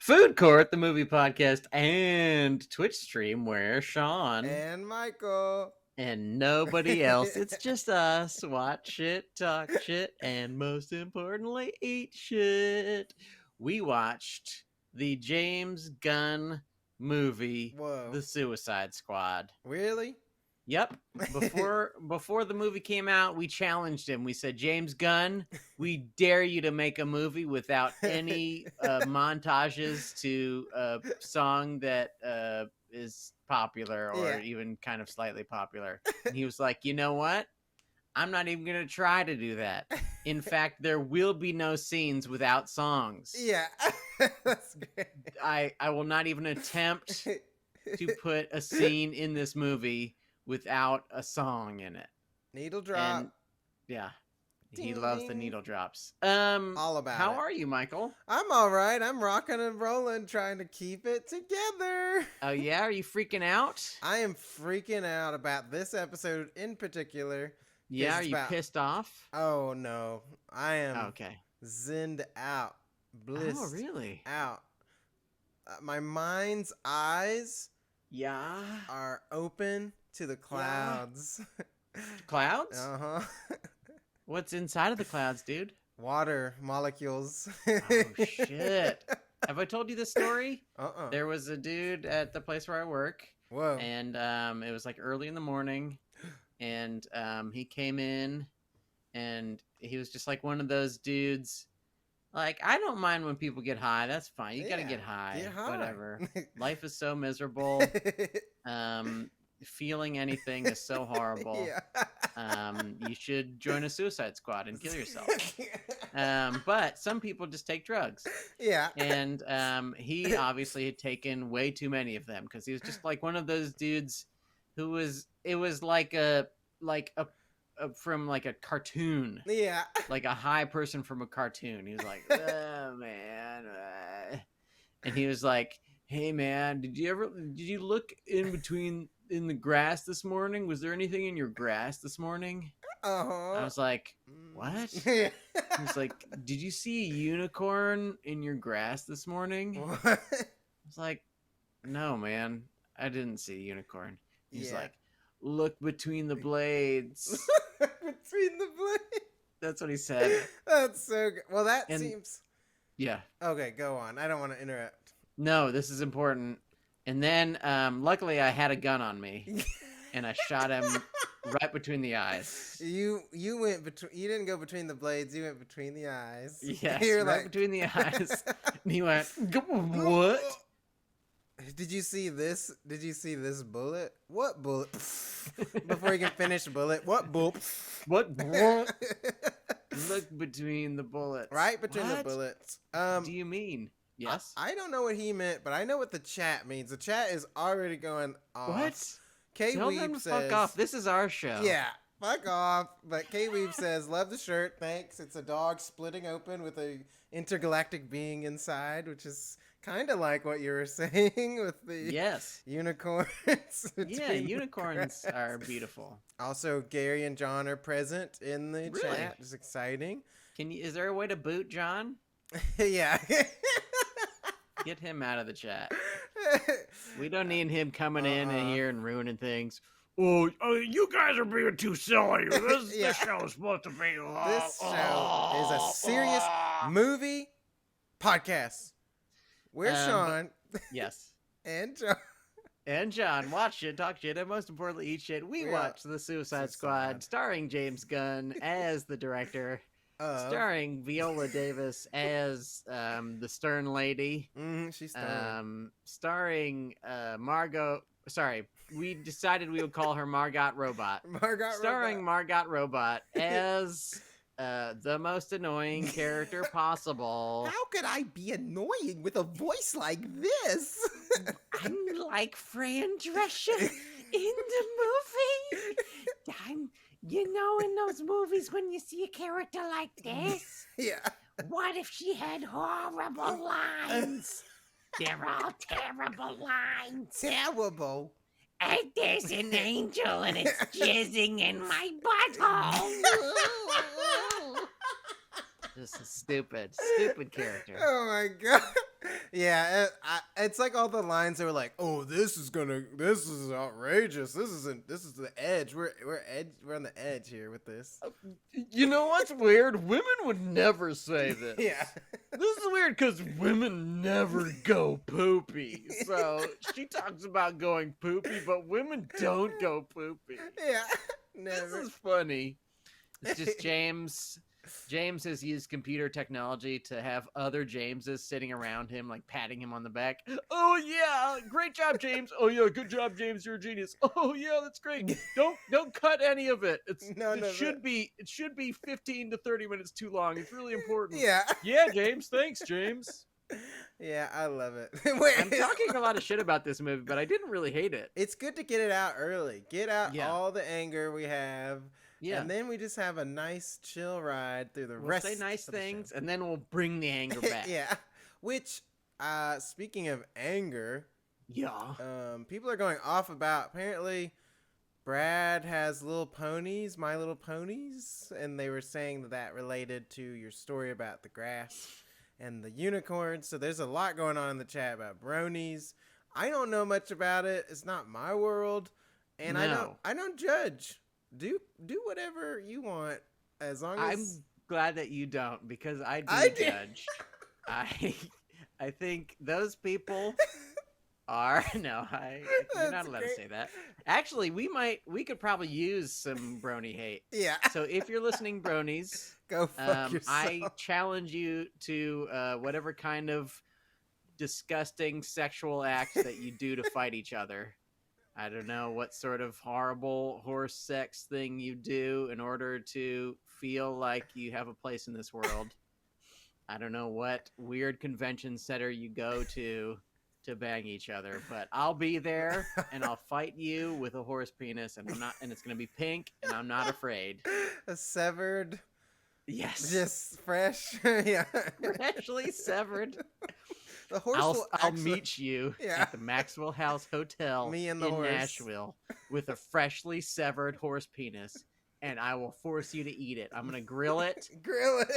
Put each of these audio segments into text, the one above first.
Food Court, the movie podcast, and Twitch stream where Sean and Michael and nobody else. It's just us. Watch shit, talk shit, and most importantly, eat shit. We watched the James Gunn movie, Whoa. The Suicide Squad. Really? Yep. Before the movie came out, we challenged him. We said, James Gunn, we dare you to make a movie without any montages to a song that is popular or even kind of slightly popular. And he was like, you know what? I'm not even going to try to do that. In fact, there will be no scenes without songs. Yeah. That's great. I will not even attempt to put a scene in this movie without a song in it. Needle drop. And, yeah. He Ding, loves the ding. needle drops. All about how it. are you, Michael? I'm all right. I'm rocking and rolling, trying to keep it together. Oh, yeah? Are you freaking out? I am freaking out about this episode in particular. Yeah, are you pissed off? Oh, no. I am okay. Zinned out. Blissed Oh, really? out. My mind's eyes are open to the clouds. Clouds? Uh-huh. What's inside of the clouds, dude? Water molecules. Oh, shit. Have I told you this story? Uh-uh. There was a dude at the place where I work. Whoa. And it was like early in the morning. And he came in and he was just like one of those dudes. Like, I don't mind when people get high. That's fine. You got to get high. Get high. Whatever. Life is so miserable. Feeling anything is so horrible. You should join a suicide squad and kill yourself. But some people just take drugs. Yeah. And he obviously had taken way too many of them because he was just like one of those dudes who was, it was like a from like a cartoon. Yeah. Like a high person from a cartoon. He was like, oh, man. And he was like, hey, man, did you look in the grass this morning? Was there anything in your grass this morning? Uh-huh. I was like, what? Yeah. He was like, did you see a unicorn in your grass this morning? What? I was like, no, man, I didn't see a unicorn. He's like, look between the blades. Between the blades. That's what he said. That's so good. Well, that seems... Yeah. Okay, go on. I don't want to interrupt. No, this is important. And then, luckily, I had a gun on me, and I shot him right between the eyes. You went between. You didn't go between the blades. You went between the eyes. Yes, right between the eyes. And he went, what? Did you see this? Did you see this bullet? What bullet? Before you can finish bullet, what bullet? What bullet? Look between the bullets. Right between the bullets. What do you mean? Yes. I don't know what he meant, but I know what the chat means. The chat is already going off. What? Tell them to fuck off. This is our show. Yeah, fuck off. But K-Weave says, love the shirt, thanks. It's a dog splitting open with a intergalactic being inside, which is kind of like what you were saying with the unicorns. Yeah, unicorns are beautiful. Also, Gary and John are present in the chat. It's exciting. Is there a way to boot John? Yeah. Get him out of the chat. We don't need him coming in here and ruining things. Oh, you guys are being too silly. This show is supposed to be... This show is a serious movie podcast. Where's Sean? Yes. And John. And John, watch shit, talk shit, and most importantly, eat shit. We watched The Suicide Squad, starring James Gunn as the director. Starring Viola Davis as the Stern Lady. She's stern. Starring Margot. Sorry, we decided we would call her Margot Robot. Starring Margot Robot as the most annoying character possible. How could I be annoying with a voice like this? I'm like Fran Drescher in the movie. You know, in those movies when you see a character like this? Yeah. What if she had horrible lines? They're all terrible lines. Terrible. And there's an angel and it's jizzing in my butthole. This is stupid character. Oh my god. Yeah, it's like all the lines that were like, "Oh, this is outrageous. This is the edge. We're on the edge here with this." You know what's weird? Women would never say this. Yeah. This is weird because women never go poopy. So she talks about going poopy, but women don't go poopy. Yeah, never. This is funny. It's just James. James has used computer technology to have other Jameses sitting around him, like patting him on the back. Oh yeah, great job, James. Oh yeah, good job, James. You're a genius. Oh yeah, that's great. Don't cut any of it. It should be 15 to 30 minutes too long. It's really important. Yeah. Yeah, James. Thanks, James. Yeah, I love it. I'm talking a lot of shit about this movie, but I didn't really hate it. It's good to get it out early. Get out all the anger we have. Yeah. And then we just have a nice chill ride through the rest of the show. We'll say nice things, and then we'll bring the anger back. Yeah. Which, speaking of anger, people are going off about, apparently, Brad has little ponies, My Little Ponies, and they were saying that related to your story about the grass and the unicorns. So there's a lot going on in the chat about bronies. I don't know much about it. It's not my world, and I don't judge. Do whatever you want, as long as... I'm glad that you don't, because I judge. I think those people are... No, you're not allowed to say that. Actually, we could probably use some brony hate. Yeah. So if you're listening, bronies, go fuck yourself. I challenge you to whatever kind of disgusting sexual act that you do to fight each other. I don't know what sort of horrible horse sex thing you do in order to feel like you have a place in this world. I don't know what weird convention center you go to bang each other, but I'll be there and I'll fight you with a horse penis, and it's gonna be pink, and I'm not afraid. A severed. Yes. Just fresh. Yeah. Freshly severed. The horse I'll meet you at the Maxwell House Hotel in Nashville with a freshly severed horse penis, and I will force you to eat it. I'm going to grill it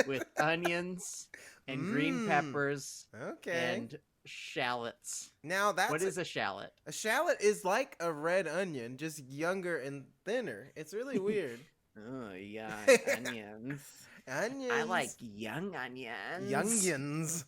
with onions and green peppers and shallots. Now what is a shallot? A shallot is like a red onion, just younger and thinner. It's really weird. Oh, yeah, onions. Onions. I like young onions. Youngins.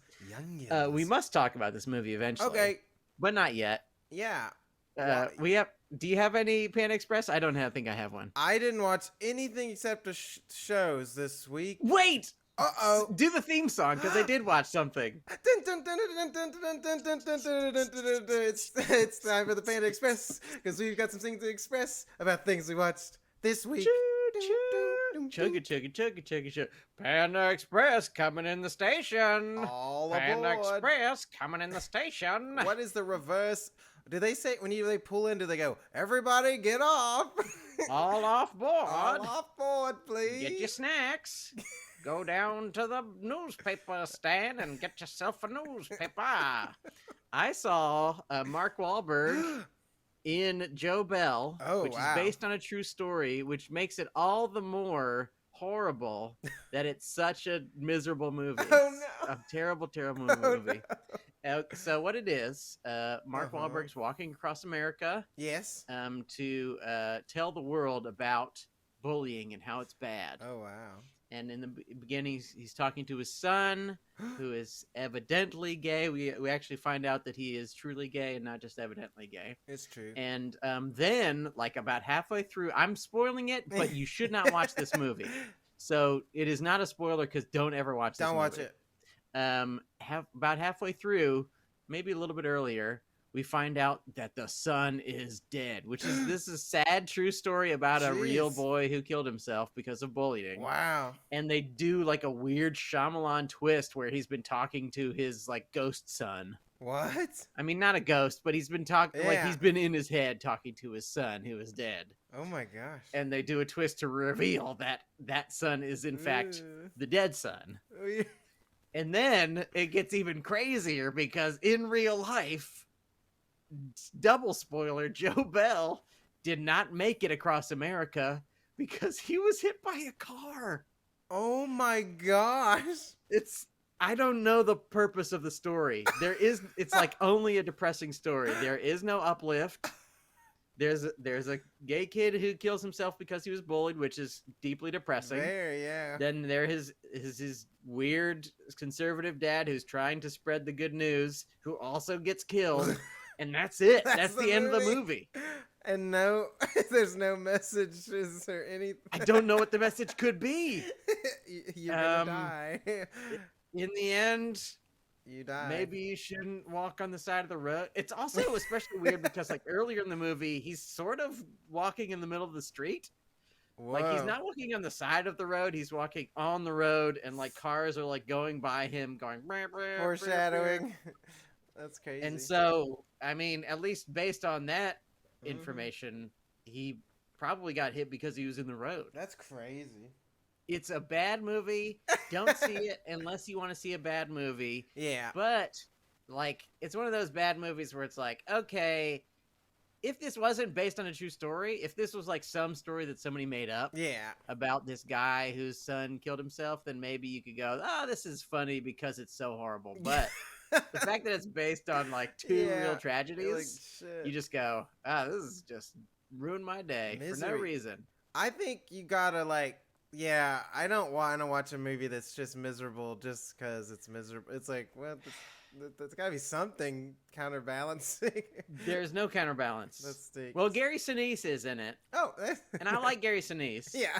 We must talk about this movie eventually. Okay. But not yet. Yeah. Do you have any Panda Express? I don't think I have one. I didn't watch anything except the shows this week. Wait! Uh-oh. Do the theme song, because I did watch something. It's time for the Panda Express, because we've got some things to express about things we watched this week. Chugga chugga chugga chugga chugga. Panda Express coming in the station. All Panda aboard. Express coming in the station. What is the reverse? Do they say when they pull in? Do they go, "Everybody get off"? All off board. All off board, please. Get your snacks. Go down to the newspaper stand and get yourself a newspaper. I saw Mark Wahlberg in Joe Bell, which is based on a true story, which makes it all the more horrible that it's such a miserable movie. Oh, no. A terrible, terrible movie. No. So what it is, Mark Wahlberg's walking across America. Yes. To tell the world about bullying and how it's bad. Oh, wow. And in the beginning, he's talking to his son, who is evidently gay. We actually find out that he is truly gay and not just evidently gay. It's true. And then, like about halfway through, I'm spoiling it, but you should not watch this movie. So it is not a spoiler, because don't ever watch this movie. Don't watch it. About halfway through, maybe a little bit earlier, we find out that the son is dead, this is a sad true story about a real boy who killed himself because of bullying. Wow. And they do like a weird Shyamalan twist where he's been talking to his like ghost son. What? I mean, not a ghost, but he's been talking like he's been in his head talking to his son who is dead. Oh my gosh. And they do a twist to reveal that son is in fact the dead son. Oh, yeah. And then it gets even crazier, because in real life, double spoiler, Joe Bell did not make it across America because he was hit by a car. Oh my gosh. I don't know the purpose of the story. It's like only a depressing story. There is no uplift. There's a gay kid who kills himself because he was bullied, which is deeply depressing. Very, yeah. Then there is his weird conservative dad who's trying to spread the good news, who also gets killed, and that's it. That's the end of the movie. And no, there's no messages or anything. I don't know what the message could be. You're gonna die. In the end, you die. Maybe you shouldn't walk on the side of the road. It's also especially weird because like earlier in the movie, he's sort of walking in the middle of the street. Whoa. Like he's not walking on the side of the road. He's walking on the road, and like cars are like going by him, going foreshadowing. That's crazy. And so, I mean, at least based on that information, he probably got hit because he was in the road. That's crazy. It's a bad movie. Don't see it unless you want to see a bad movie. Yeah. But, like, it's one of those bad movies where it's like, okay, if this wasn't based on a true story, if this was like some story that somebody made up about this guy whose son killed himself, then maybe you could go, oh, this is funny because it's so horrible. But the fact that it's based on like two real tragedies, like, you just go, this is just ruined my day for no reason. I think you gotta like, I don't want to watch a movie that's just miserable just because it's miserable. It's like, well, there's got to be something counterbalancing. There's no counterbalance. That stinks. Well, Gary Sinise is in it. Oh. And I like Gary Sinise. Yeah.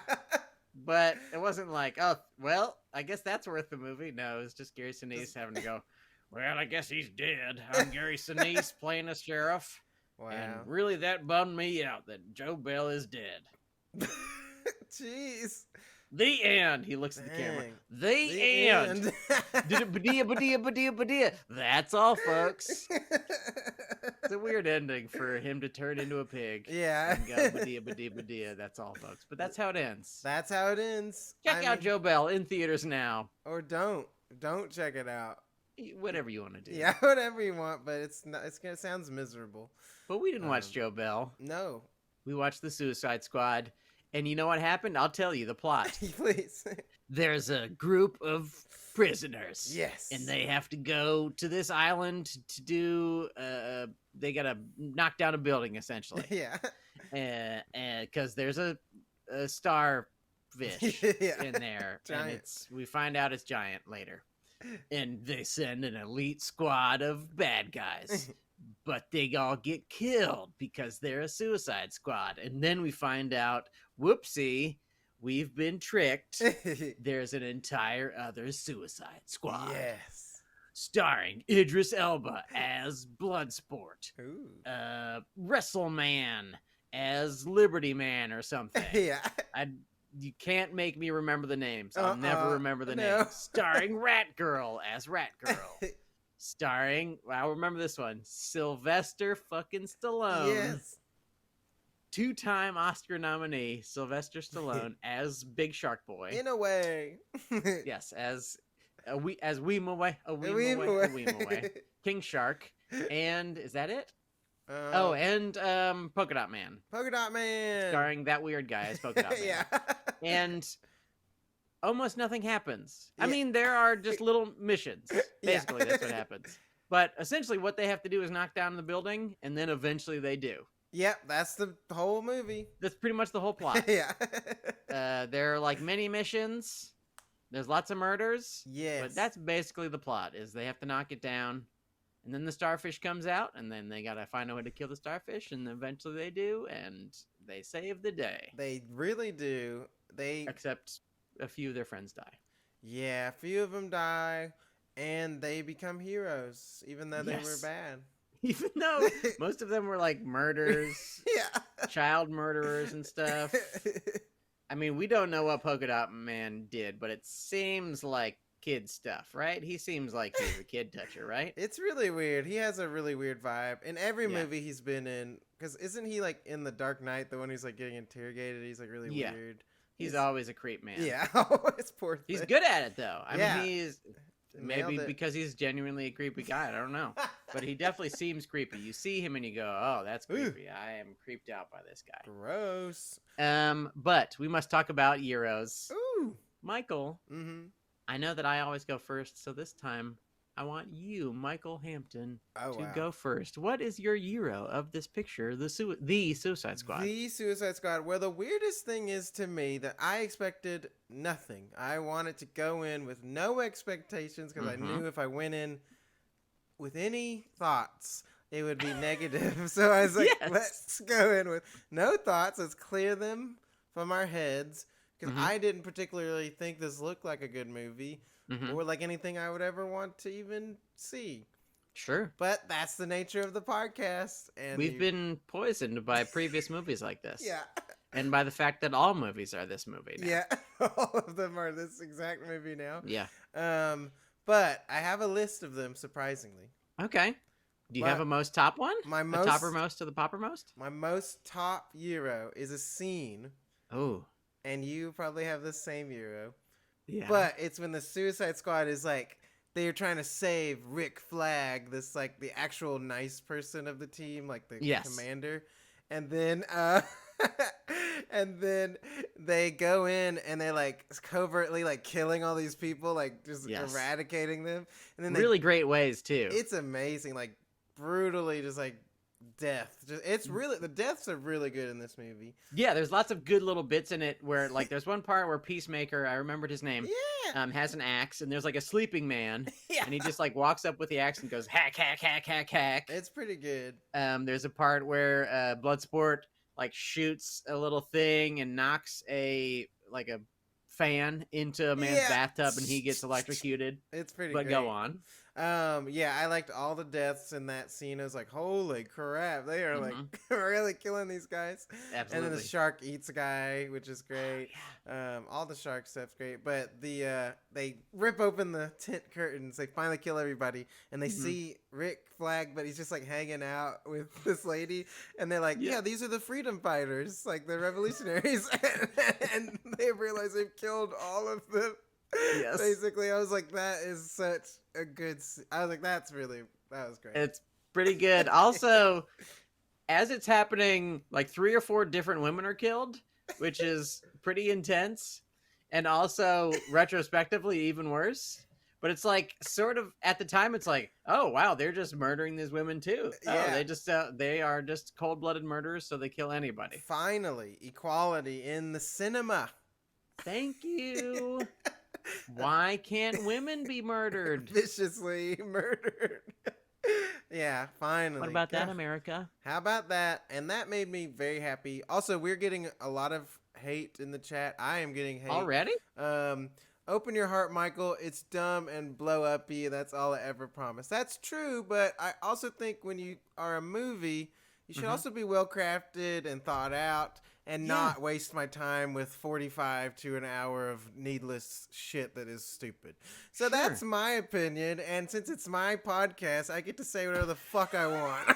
But it wasn't like, oh, well, I guess that's worth the movie. No, it was just Gary Sinise having to go, well, I guess he's dead. I'm Gary Sinise playing a sheriff. Wow. And really that bummed me out that Joe Bell is dead. Jeez. The end. He looks at the camera. The end. Badia. That's all, folks. It's a weird ending for him to turn into a pig. Yeah. And go badia. That's all, folks. But that's how it ends. That's how it ends. Check out Joe Bell in theaters now. Or don't. Don't check it out. Whatever you want to do. Yeah, whatever you want, but it sounds miserable. But we didn't watch Joe Bell. No. We watched The Suicide Squad. And you know what happened? I'll tell you the plot. Please. There's a group of prisoners. Yes. And they have to go to this island to do, they got to knock down a building, essentially. Yeah. And because there's a starfish in there. Giant. And we find out it's giant later. And they send an elite squad of bad guys. But they all get killed because they're a suicide squad. And then we find out, whoopsie, we've been tricked. There's an entire other suicide squad. Yes. Starring Idris Elba as Bloodsport. Ooh. WrestleMan as Liberty Man or something. Yeah. You can't make me remember the names. I'll never remember the names. Starring Rat Girl as Rat Girl. Starring, I'll remember this one, Sylvester fucking Stallone. Yes. 2-time Oscar nominee, Sylvester Stallone as Big Shark Boy. In a way. Yes, as Weemaway, King Shark. And is that it? And Polka Dot Man. Polka Dot Man. Starring that weird guy as Polka Dot Man. Yeah. And almost nothing happens. I mean, there are just little missions. Basically, that's what happens. But essentially, what they have to do is knock down the building, and then eventually they do. Yep, that's the whole movie. That's pretty much the whole plot. Yeah. There are like many missions. There's lots of murders. Yes. But that's basically the plot, is they have to knock it down. And then the starfish comes out, and then they got to find a way to kill the starfish, and eventually they do, and they save the day. They really do. Except a few of their friends die. Yeah, a few of them die, and they become heroes, even though they were bad. Even though most of them were like murders, child murderers and stuff. I mean, we don't know what Polka Dot Man did, but it seems like kid stuff, right? He seems like he's a kid toucher, right? It's really weird. He has a really weird vibe. In every movie he's been in, because isn't he like in The Dark Knight, the one who's like getting interrogated? He's like really weird. He's always a creep, man. Yeah, always poor thing. He's good at it, though. I mean, he's maybe because he's genuinely a creepy guy. I don't know. But he definitely seems creepy. You see him and you go, oh, that's creepy. I am creeped out by this guy. Gross. But we must talk about Euros. Ooh. Michael, I know that I always go first, so this time I want you, Michael Hampton, to go first. What is your hero of this picture, the Suicide Squad? The Suicide Squad. Well, the weirdest thing is to me that I expected nothing. I wanted to go in with no expectations because I knew if I went in with any thoughts, it would be negative. So I was like, let's go in with no thoughts. Let's clear them from our heads because I didn't particularly think this looked like a good movie. Or like anything I would ever want to even see. Sure. But that's the nature of the podcast. And we've been poisoned by previous movies like this. Yeah. And by the fact that all movies are this movie now. Yeah. All of them are this exact movie now. Yeah. But I have a list of them, surprisingly. Okay. Do you have a most top one? My most... The toppermost to the poppermost? My most top Euro is a scene. Oh. And you probably have the same Euro. Yeah. But it's when the Suicide Squad is like, they're trying to save Rick Flag, this like the actual nice person of the team, like the commander. And then and then they go in and they're like covertly like killing all these people, like just eradicating them. And then really great ways too. It's amazing, like brutally just like death. It's really, the deaths are really good in this movie. Yeah, there's lots of good little bits in it where like there's one part where Peacemaker, I remembered his name, has an axe and there's like a sleeping man and he just like walks up with the axe and goes hack hack hack hack hack. It's pretty good. There's a part where Bloodsport like shoots a little thing and knocks a fan into a man's bathtub and he gets electrocuted. It's pretty great. But go on. I liked all the deaths in that scene. I was like, holy crap, they are like really killing these guys. Absolutely. And then the shark eats a guy, which is great. All the shark stuff's great. But they rip open the tent curtains. They finally kill everybody, and they see Rick Flag, but he's just like hanging out with this lady, and they're like, yeah, these are the freedom fighters, like the revolutionaries, and they realize they've killed all of them. Yes. Basically, I was like, that is such a good... I was like, that was great. It's pretty good. Also, as it's happening, like 3 or 4 different women are killed, which is pretty intense. And also, retrospectively, even worse. But it's like, sort of, at the time, it's like, oh, wow, they're just murdering these women too. Yeah. Oh, they are just cold-blooded murderers, so they kill anybody. Finally, equality in the cinema. Thank you. Why can't women be murdered? Viciously murdered. Yeah, finally. What about that, America? How about that? And that made me very happy. Also, we're getting a lot of hate in the chat. I am getting hate. Already? Open your heart, Michael. It's dumb and blow uppy. That's all I ever promised. That's true, but I also think when you are a movie, you should also be well crafted and thought out. And not waste my time with 45 to an hour of needless shit that is stupid. So that's my opinion. And since it's my podcast, I get to say whatever the fuck I want.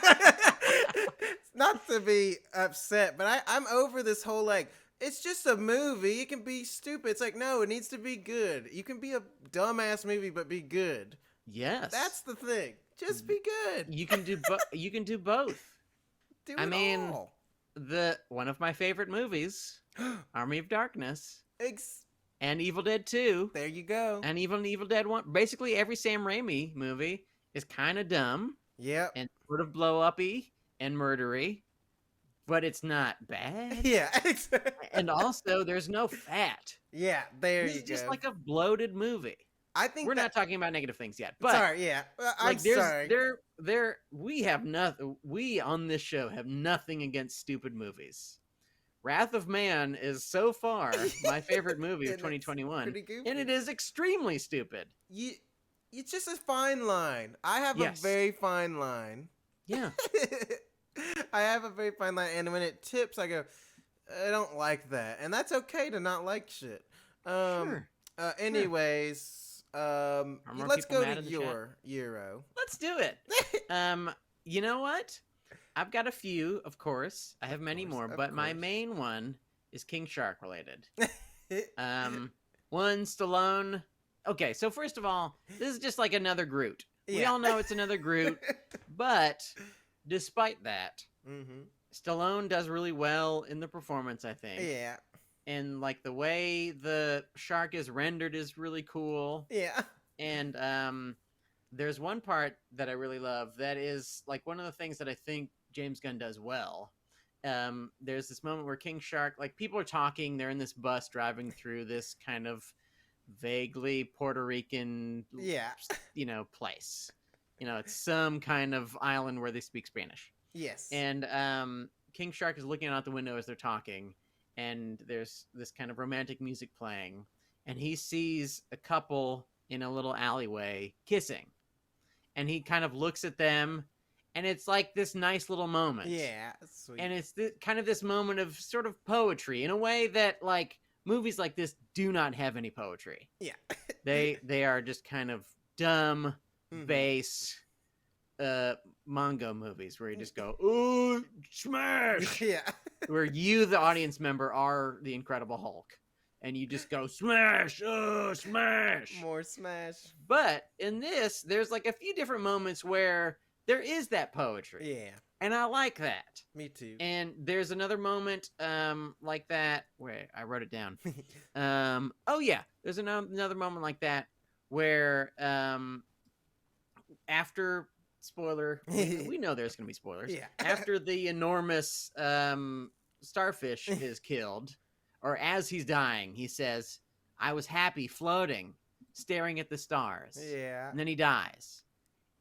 Not to be upset, but I'm over this whole like, it's just a movie. It can be stupid. It's like, no, it needs to be good. You can be a dumbass movie, but be good. Yes. That's the thing. Just be good. You can do you can do both. Do it all. One of my favorite movies, Army of Darkness, and Evil Dead 2. There you go. And even Evil Dead 1. Basically, every Sam Raimi movie is kind of dumb. Yep. And sort of blow-uppy and murdery, but it's not bad. Yeah. And also, there's no fat. Yeah, there you go. It's just like a bloated movie. I think we're not talking about negative things yet, but sorry, yeah, I'm sorry. We on this show have nothing against stupid movies. Wrath of Man is so far my favorite movie of 2021, and it is extremely stupid. It's just a fine line. I have a very fine line. Yeah, I have a very fine line, and when it tips, I go, I don't like that, and that's okay to not like shit. Sure. Anyways. Let's go to your Euro. Let's do it. You know what? I've got a few, of course. I have many more, but my main one is King Shark related. One, Stallone. Okay, so first of all, this is just like another Groot. Yeah. We all know it's another Groot, but despite that, Stallone does really well in the performance, I think. Yeah. and like the way the shark is rendered is really cool. Yeah. And there's one part that I really love that is like one of the things that I think James Gunn does well. There's this moment where King Shark, like people are talking, they're in this bus driving through this kind of vaguely Puerto Rican, Yeah. place. It's some kind of island where they speak Spanish. Yes. And King Shark is looking out the window as they're talking, and there's this kind of romantic music playing, and he sees a couple in a little alleyway kissing, and he kind of looks at them, and it's like this nice little moment. Yeah, sweet. And it's kind of this moment of sort of poetry in a way that like movies like this do not have any poetry. Yeah. They are just kind of dumb bass manga movies where you just go, ooh, smash. Yeah. Where you, the audience member, are the Incredible Hulk. And you just go, smash, oh, smash. More smash. But in this, there's like a few different moments where there is that poetry. Yeah. And I like that. Me too. And there's another moment like that. Wait, I wrote it down. Oh, yeah. There's another moment like that where after... Spoiler. We know there's going to be spoilers. Yeah. After the enormous starfish is killed, or as he's dying, he says, I was happy floating, staring at the stars. Yeah. And then he dies.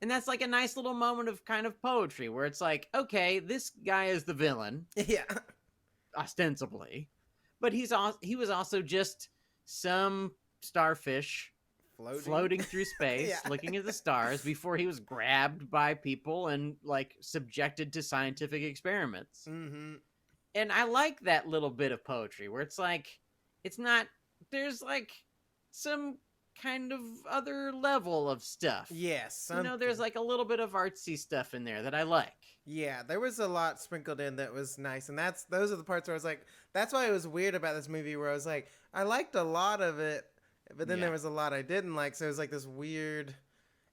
And that's like a nice little moment of kind of poetry where it's like, okay, this guy is the villain. Yeah. Ostensibly. But he was also just some starfish floating through space, Yeah. looking at the stars before he was grabbed by people and like subjected to scientific experiments. Mm-hmm. And I like that little bit of poetry where it's like, it's not, there's like some kind of other level of stuff. Yes. There's like a little bit of artsy stuff in there that I like. Yeah, there was a lot sprinkled in that was nice. And those are the parts where I was like, that's why it was weird about this movie where I was like, I liked a lot of it. But then there was a lot I didn't like, so it was like this weird...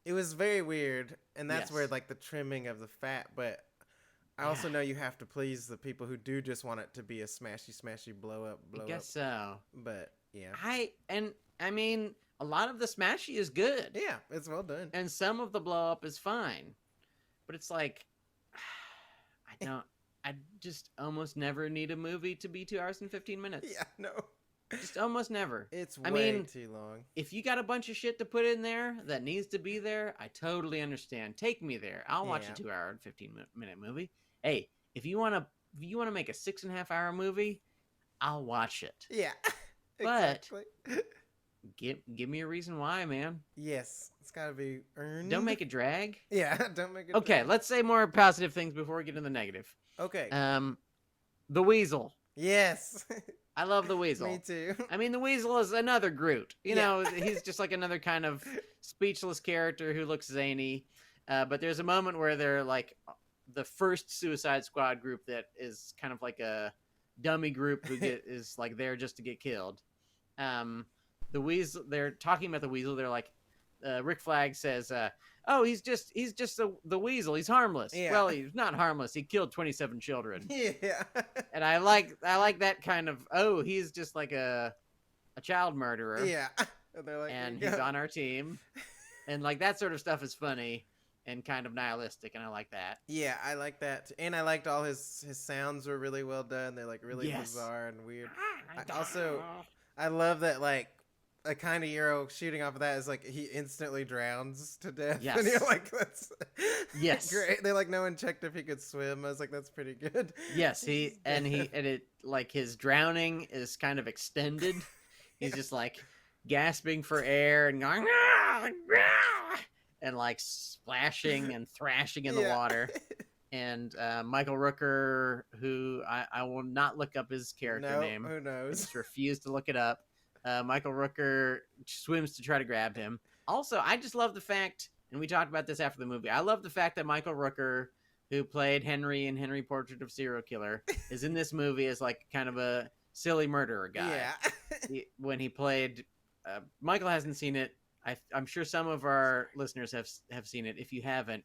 It was very weird, and that's where, like, the trimming of the fat, but I also know you have to please the people who do just want it to be a smashy, blow up. I guess so. But, yeah. I mean, a lot of the smashy is good. Yeah, it's well done. And some of the blow up is fine. But it's like, I just almost never need a movie to be 2 hours and 15 minutes. Yeah, no. Just almost never. It's way too long. If you got a bunch of shit to put in there that needs to be there, I totally understand. Take me there. I'll watch a 2 hour and 15-minute movie. Hey, if you want to make a 6.5 hour movie, I'll watch it. Yeah. Exactly. But give me a reason why, man. Yes, it's got to be earned. Don't make it drag. Yeah, don't make it Okay, drag. let's say more positive things before we get into the negative. Okay. The Weasel. Yes. I love the Weasel. Me too. I mean, the Weasel is another Groot. He's just like another kind of speechless character who looks zany. But there's a moment where they're like the first Suicide Squad group that is kind of like a dummy group who is like there just to get killed. The Weasel. They're talking about the Weasel. They're like, Rick Flag says, "Oh, he's just the Weasel. He's harmless." Yeah. Well, he's not harmless. He killed 27 children. Yeah. And I like that kind of, oh, he's just like a child murderer. Yeah. And they're like, and he's on our team. And like that sort of stuff is funny and kind of nihilistic, and I like that. Yeah, I like that. And I liked all his sounds were really well done. They're like really bizarre and weird. I love that like a kind of hero shooting off of that is like he instantly drowns to death. Yes. And you're like, that's great. They're like, no one checked if he could swim. I was like, that's pretty good. Yes, and it like his drowning is kind of extended. He's just like gasping for air and going and like splashing and thrashing in the water. And Michael Rooker, who I will not look up his character name. Who knows? I just refuse to look it up. Michael Rooker swims to try to grab him. Also, I just love the fact, and we talked about this after the movie, I love the fact that Michael Rooker, who played Henry in Henry Portrait of Serial Killer, is in this movie as like kind of a silly murderer guy. Yeah. When he played, Michael hasn't seen it. I'm sure some of our listeners have seen it. If you haven't,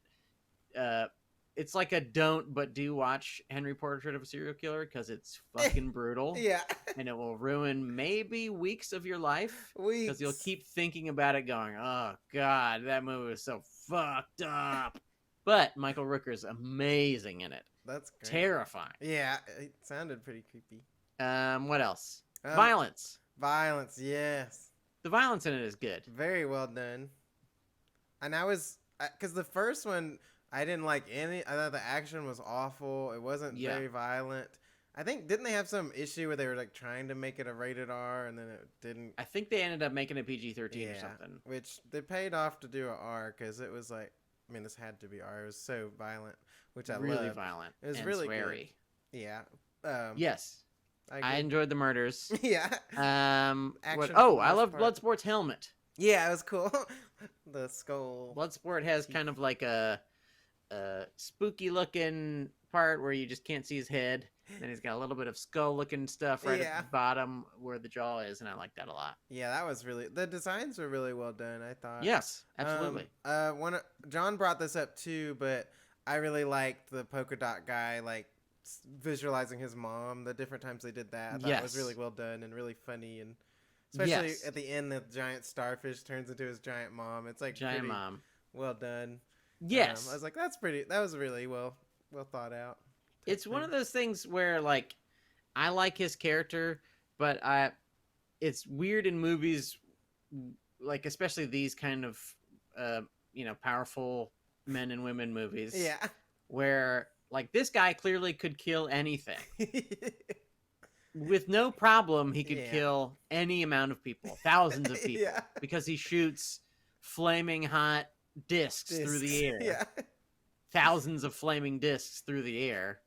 it's like a don't but do watch Henry Portrait of a Serial Killer because it's fucking brutal. Yeah. And it will ruin maybe weeks of your life. Weeks. Because you'll keep thinking about it going, oh, God, that movie was so fucked up. But Michael Rooker's amazing in it. That's great. Terrifying. Yeah, it sounded pretty creepy. What else? Violence. Violence, yes. The violence in it is good. Very well done. And because the first one, I didn't like any. I thought the action was awful. It wasn't very violent. I think, didn't they have some issue where they were like trying to make it a rated R and then it didn't? I think they ended up making a PG-13 or something. Which they paid off to do a R because it was like, I mean, this had to be R. It was so violent, which I loved. Really violent. It was and really sweary. Good. Yeah. Yes. I enjoyed the murders. Yeah. I love Bloodsport's helmet. Yeah, it was cool. The skull. Bloodsport has kind of like a spooky looking part where you just can't see his head. Then he's got a little bit of skull looking stuff right at the bottom where the jaw is, and I like that a lot. Yeah, that was the designs were really well done, I thought. Yes, absolutely. John brought this up too, but I really liked the polka dot guy, like visualizing his mom, the different times they did that. I thought it was really well done and really funny, and especially at the end, the giant starfish turns into his giant mom. It's like giant mom. Well done. Yes. I was like, that was really well thought out. It's one of those things where, like, I like his character, but it's weird in movies, like, especially these kind of, powerful men and women movies. Yeah. Where, like, this guy clearly could kill anything. With no problem, he could kill any amount of people, thousands of people, because he shoots flaming hot discs through the air. Yeah. Thousands of flaming discs through the air.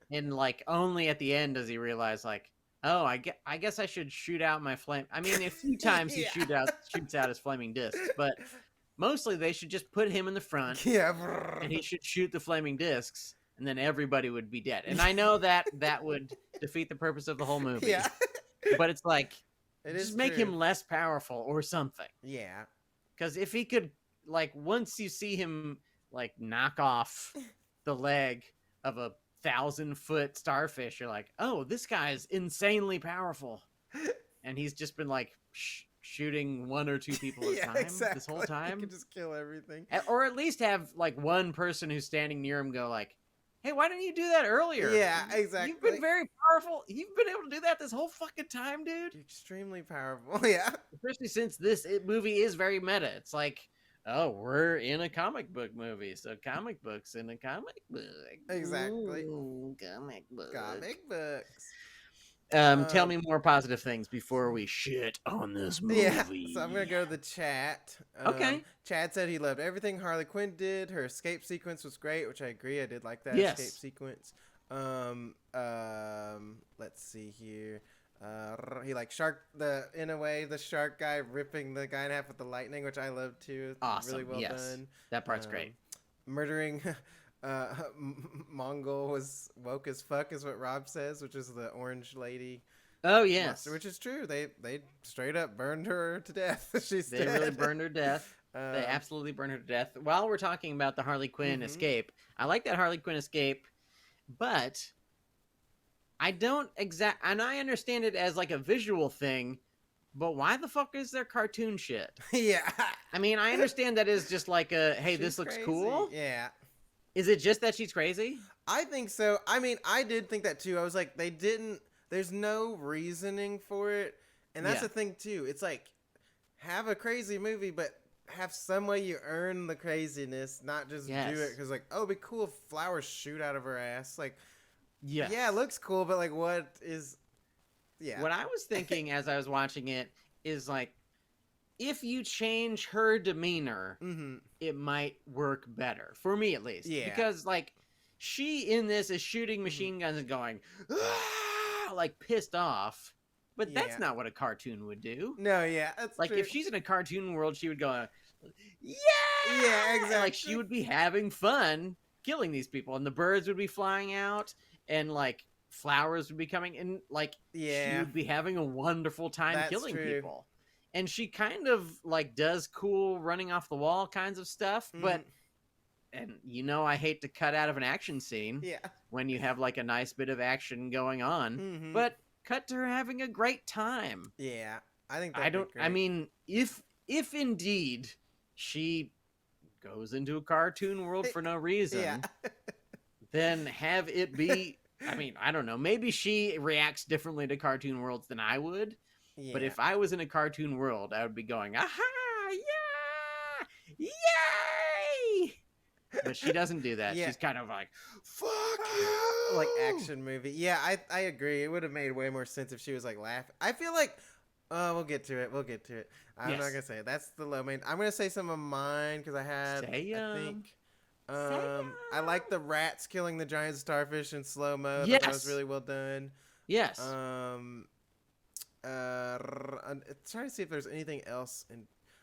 And, like, only at the end does he realize, like, oh, I guess I should shoot out my flame. I mean, a few times he shoots out his flaming discs, but mostly they should just put him in the front. Yeah. And he should shoot the flaming discs, and then everybody would be dead. And I know that would defeat the purpose of the whole movie. Yeah. But it's like, just make him less powerful or something. Yeah. Because if he could, like, once you see him, like, knock off the leg of a 1,000-foot starfish, you're like, oh, this guy's insanely powerful. And he's just been, like, shooting one or two people at a time this whole time. He could just kill everything. Or at least have, like, one person who's standing near him go, like, hey, why didn't you do that earlier? Yeah, exactly. You've been very powerful. You've been able to do that this whole fucking time, dude. You're extremely powerful, yeah. Especially since this movie is very meta. It's like, oh, we're in a comic book movie, so comic books in a comic book. Exactly. Ooh, comic book. Comic books. Tell me more positive things before we shit on this movie. Yeah, so I'm going to go to the chat. Okay. Chad said he loved everything Harley Quinn did. Her escape sequence was great, which I agree. I did like that escape sequence. Let's see here. He like in a way the shark guy ripping the guy in half with the lightning, which I love too. Awesome. Really well done. That part's great. Murdering Mongol was woke as fuck, is what Rob says, which is the orange lady. Oh yes, monster, which is true. They straight up burned her to death. They really burned her to death. They absolutely burned her to death. While we're talking about the Harley Quinn escape, I like that Harley Quinn escape, but I don't and I understand it as like a visual thing, but why the fuck is there cartoon shit? Yeah. I mean, I understand that is just like a, hey, this looks cool. Yeah. Is it just that she's crazy? I think so. I mean, I did think that too. I was like, there's no reasoning for it. And that's the thing too. It's like, have a crazy movie, but have some way you earn the craziness, not just do it because like, oh, it'd be cool if flowers shoot out of her ass. Like, yeah, it looks cool, but like, what is... Yeah. What I was thinking as I was watching it is like, if you change her demeanor, it might work better. For me, at least. Yeah. Because, like, she in this is shooting machine guns and going, like, pissed off. But that's not what a cartoon would do. No, yeah. That's like, true. if she's in a cartoon world, she would go, yeah! Yeah, exactly. Like, she would be having fun killing these people. And the birds would be flying out. And, like, flowers would be coming. And, like, she would be having a wonderful time killing people. And she kind of, like, does cool running off the wall kinds of stuff, but and I hate to cut out of an action scene when you have like a nice bit of action going on, but cut to her having a great time. Yeah, I think that'd be great. I mean, if indeed she goes into a cartoon world for no reason, then have it be. I mean, I don't know. Maybe she reacts differently to cartoon worlds than I would. Yeah. But if I was in a cartoon world, I would be going, aha, yeah, yay! But she doesn't do that. She's kind of like, fuck you! Like action movie. Yeah, I agree. It would have made way more sense if she was like laughing. I feel like, we'll get to it. I'm not going to say it. That's the low main. I'm going to say some of mine because I think... I like the rats killing the giant starfish in slow mo. That was really well done. Yes. I'm trying to see if there's anything else.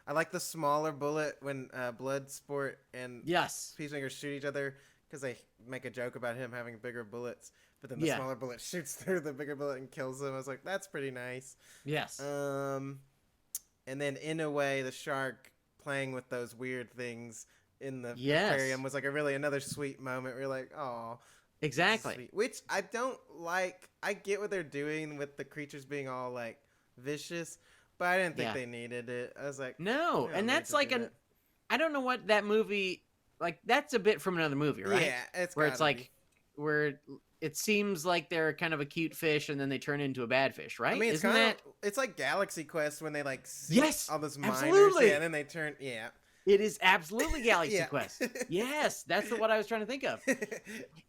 I like the smaller bullet when Bloodsport and Peacemaker shoot each other because they make a joke about him having bigger bullets, but then the smaller bullet shoots through the bigger bullet and kills him. I was like, that's pretty nice. Yes. And then in a way, the shark playing with those weird things in the aquarium was like another sweet moment. We're like, oh, exactly. Sweet. Which I don't like. I get what they're doing with the creatures being all like vicious, but I didn't think they needed it. I was like, no, and that's like I don't know what that movie, like that's a bit from another movie, right? Yeah, where it's like where it seems like they're kind of a cute fish and then they turn into a bad fish, right? I mean, it's like Galaxy Quest when they like see all those miners, and then they turn, It is absolutely Galaxy Quest. Yes, that's what I was trying to think of.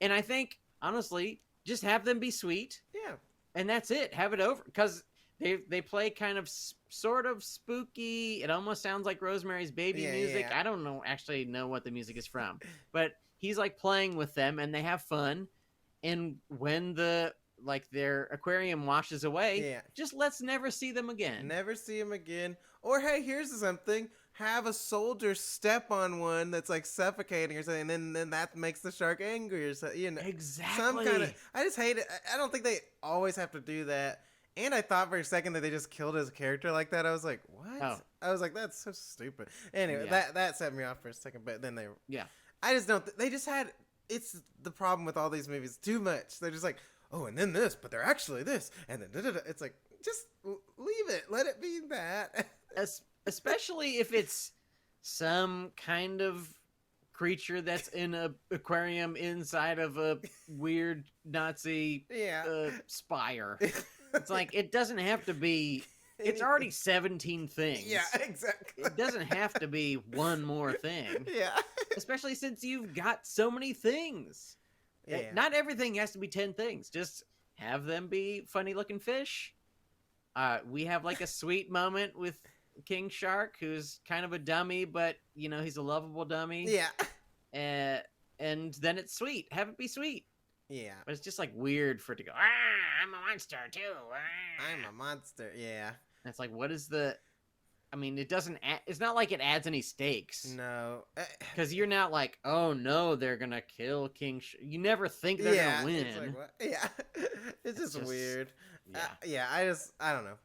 And I think, honestly, just have them be sweet. Yeah. And that's it. Have it over. Because they play kind of sort of spooky. It almost sounds like Rosemary's Baby music. I don't actually know what the music is from. But he's like playing with them and they have fun. And when their aquarium washes away, just let's never see them again. Never see them again. Or, hey, here's something. Have a soldier step on one that's like suffocating or something, and then that makes the shark angry or something. Exactly. Some kind of. I just hate it. I don't think they always have to do that. And I thought for a second that they just killed his character like that. I was like, what? Oh. I was like, that's so stupid. Anyway, that set me off for a second, but then they. Yeah. I just don't. They just had. It's the problem with all these movies. Too much. They're just like, oh, and then this, but they're actually this, and then da-da-da. It's like, just leave it. Let it be that. Especially if it's some kind of creature that's in an aquarium inside of a weird Nazi spire. It's like, it doesn't have to be... It's already 17 things. Yeah, exactly. It doesn't have to be one more thing. Yeah. Especially since you've got so many things. Yeah. Not everything has to be 10 things. Just have them be funny-looking fish. We have like a sweet moment with King Shark, who's kind of a dummy, but he's a lovable dummy. Yeah. And then it's sweet. Have it be sweet. Yeah. But it's just like weird for it to go, I'm a monster too. I'm a monster. Yeah. And it's like, what is the... I mean, it doesn't... It's not like it adds any stakes. No. Because you're not like, oh no, they're going to kill King Shark. You never think they're going to win. It's like, what? Yeah. It's just weird. Yeah. I don't know.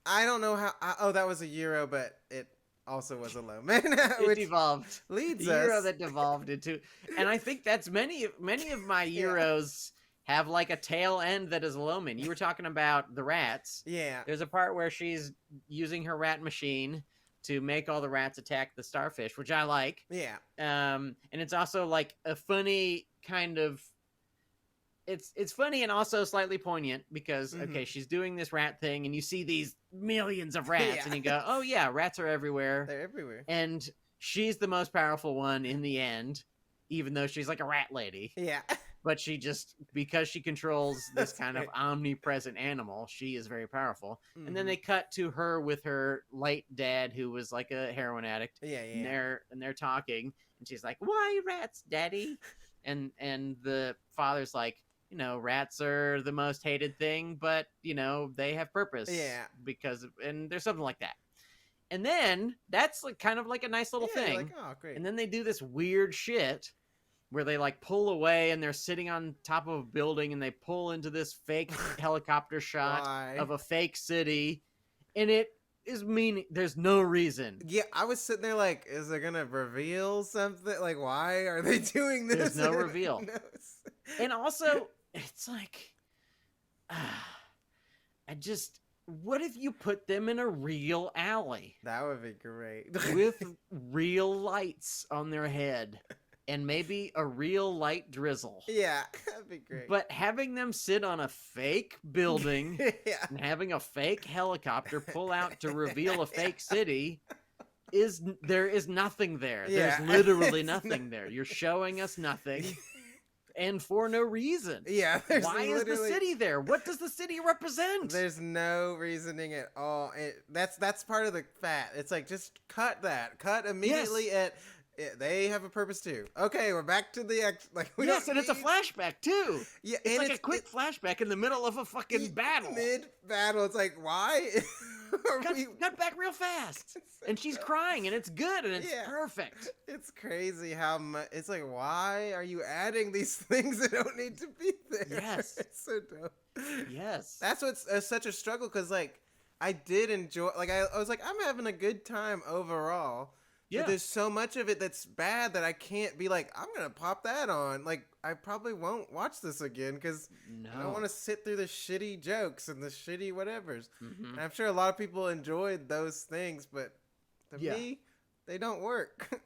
I don't know how... that was a Euro, but it also was a Loman. It devolved. Leads the Euro that devolved into... And I think that's many of my Euros have like a tail end that is a Loman. You were talking about the rats. Yeah. There's a part where she's using her rat machine to make all the rats attack the starfish, which I like. Yeah. And it's also like a funny kind of... It's funny and also slightly poignant because, okay, she's doing this rat thing and you see these millions of rats and you go, oh yeah, rats are everywhere. They're everywhere. And she's the most powerful one in the end, even though she's like a rat lady. Yeah. But because she controls this kind of omnipresent animal, she is very powerful. Mm-hmm. And then they cut to her with her late dad, who was like a heroin addict. Yeah. And they're talking and she's like, why rats, daddy? And the father's like, rats are the most hated thing, but, they have purpose. Yeah. And there's something like that. And then that's like kind of like a nice little thing. Like, oh, great. And then they do this weird shit where they like pull away and they're sitting on top of a building and they pull into this fake helicopter shot of a fake city. And it is meaning. There's no reason. Yeah, I was sitting there like, is it gonna reveal something? Like, why are they doing this? There's no reveal. And also, it's like, what if you put them in a real alley? That would be great. With real lights on their head and maybe a real light drizzle. Yeah, that'd be great. But having them sit on a fake building and having a fake helicopter pull out to reveal a fake city there is nothing there. Yeah. There's literally nothing there. You're showing us nothing. And for no reason. Yeah. Why is the city there? What does the city represent? There's no reasoning at all. That's part of the fat. It's like, just cut that. Cut immediately at... They have a purpose too. Okay, we're back to the and it's a flashback too. Yeah, it's like a quick flashback in the middle of a fucking battle. Mid-battle, it's like, why? Cut back real fast, and she's crying, and it's good, and it's perfect. It's crazy how much. It's like, why are you adding these things that don't need to be there? Yes, it's so dope. Yes, that's what's such a struggle, because like I did enjoy. Like I was like, I'm having a good time overall. Yeah. But there's so much of it that's bad that I can't be like, I'm going to pop that on. Like, I probably won't watch this again because I don't want to sit through the shitty jokes and the shitty whatevers. Mm-hmm. And I'm sure a lot of people enjoyed those things, but to me, they don't work.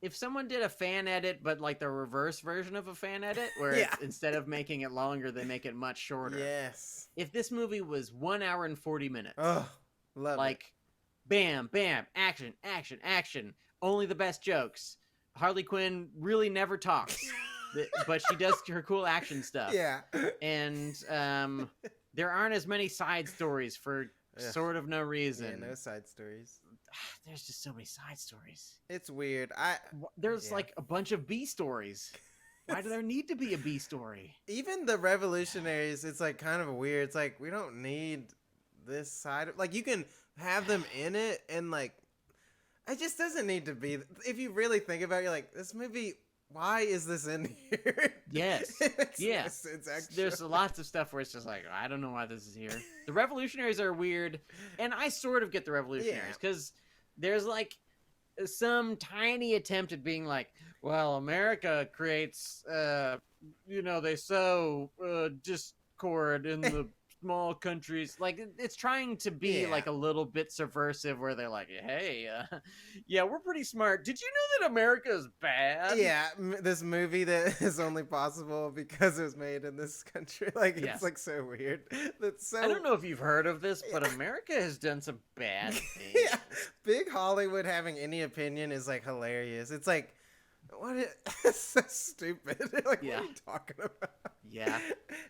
If someone did a fan edit, but like the reverse version of a fan edit, where it's, instead of making it longer, they make it much shorter. Yes. If this movie was 1 hour and 40 minutes. Oh, love like, it. Bam, bam, action, action, action. Only the best jokes. Harley Quinn really never talks, but she does her cool action stuff. Yeah. And there aren't as many side stories for sort of no reason. Yeah, no side stories. There's just so many side stories. It's weird. There's like a bunch of B stories. Why do there need to be a B story? Even the revolutionaries, it's like kind of weird. It's like, we don't need this side of, like, you can have them in it, and like, it just doesn't need to be. If you really think about it, you're like, this movie, why is this in here? Yes. Yes. There's lots of stuff where it's just like, I don't know why this is here. The revolutionaries are weird, and I sort of get the revolutionaries because there's like some tiny attempt at being like, well, America creates, they sow discord in the small countries. Like, it's trying to be like a little bit subversive, where they're like, hey, we're pretty smart. Did you know that America is bad? Yeah, this movie that is only possible because it was made in this country. Like, it's like so weird. I don't know if you've heard of this, but America has done some bad things. Yeah, big Hollywood having any opinion is like hilarious. It's like, it's so stupid. Like, what are you talking about? Yeah.